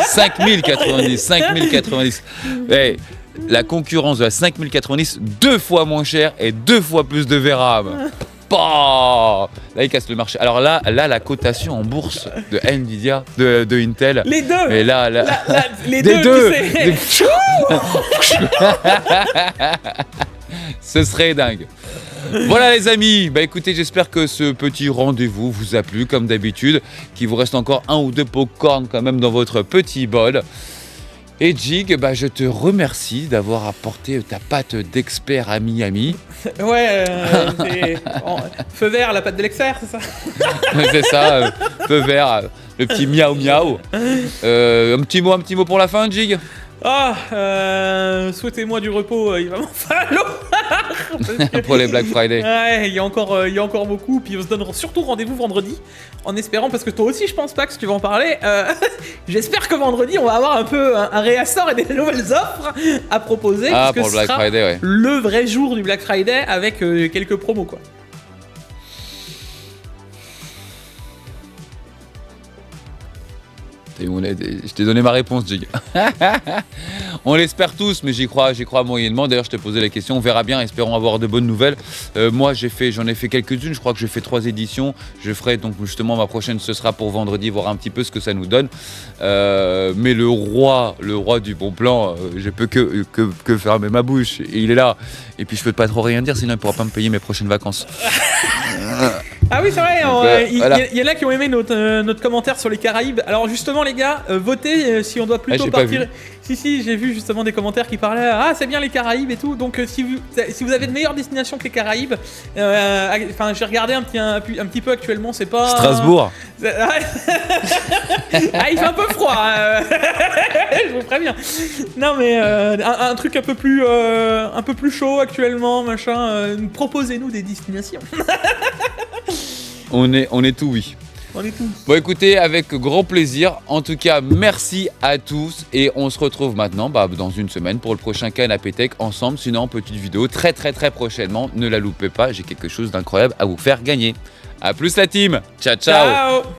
A: 5090. Hey, la concurrence de la 5090, 2 fois moins cher et 2 fois plus de VRAM. Là, il casse le marché. Alors là, la cotation en bourse de Nvidia, de Intel.
B: Les deux.
A: Mais là
B: les deux.
A: Ce serait dingue. Voilà les amis, bah écoutez, j'espère que ce petit rendez-vous vous a plu comme d'habitude, qu'il vous reste encore 1 ou 2 pop-corn quand même dans votre petit bol. Et Jig, bah je te remercie d'avoir apporté ta pâte d'expert à Miami.
B: Ouais, feu vert, la pâte de l'expert, c'est ça?
A: C'est ça, feu vert, le petit miaou miaou. Un petit mot pour la fin, Jig?
B: Souhaitez-moi du repos, il va m'en falloir.
A: Pour les Black Friday.
B: Ouais, il y a encore beaucoup. Puis on se donne surtout rendez-vous vendredi, en espérant, parce que toi aussi, je pense pas que tu vas en parler. J'espère que vendredi, on va avoir un peu un réassort et des nouvelles offres à proposer.
A: Ah,
B: parce que
A: pour le Black Friday, ouais.
B: Le vrai jour du Black Friday avec quelques promos, quoi.
A: Je t'ai donné ma réponse, Jig. On l'espère tous, mais j'y crois moyennement. D'ailleurs, je te posais la question, on verra bien, espérons avoir de bonnes nouvelles. Moi, j'en ai fait quelques-unes, je crois que j'ai fait 3 éditions. Je ferai donc justement ma prochaine, ce sera pour vendredi, voir un petit peu ce que ça nous donne. Mais le roi du bon plan, je peux que fermer ma bouche. Et il est là. Et puis je peux pas trop rien dire, sinon il pourra pas me payer mes prochaines vacances.
B: Ah oui, c'est vrai,
A: voilà.
B: y en a qui ont aimé notre commentaire sur les Caraïbes. Alors justement les gars, votez si on doit plutôt partir. Si, j'ai vu justement des commentaires qui parlaient c'est bien les Caraïbes et tout. Donc si vous avez de meilleures destinations que les Caraïbes, j'ai regardé un petit peu actuellement, c'est pas
A: Strasbourg.
B: Il fait un peu froid. Je vous préviens. Non mais un truc un peu plus chaud actuellement, machin. Proposez-nous des destinations.
A: On est tout oui. Bon écoutez, avec grand plaisir. En tout cas, merci à tous et on se retrouve maintenant dans une semaine pour le prochain Canapé Tech ensemble. Sinon, petite vidéo très prochainement. Ne la loupez pas, j'ai quelque chose d'incroyable à vous faire gagner. A plus la team. Ciao.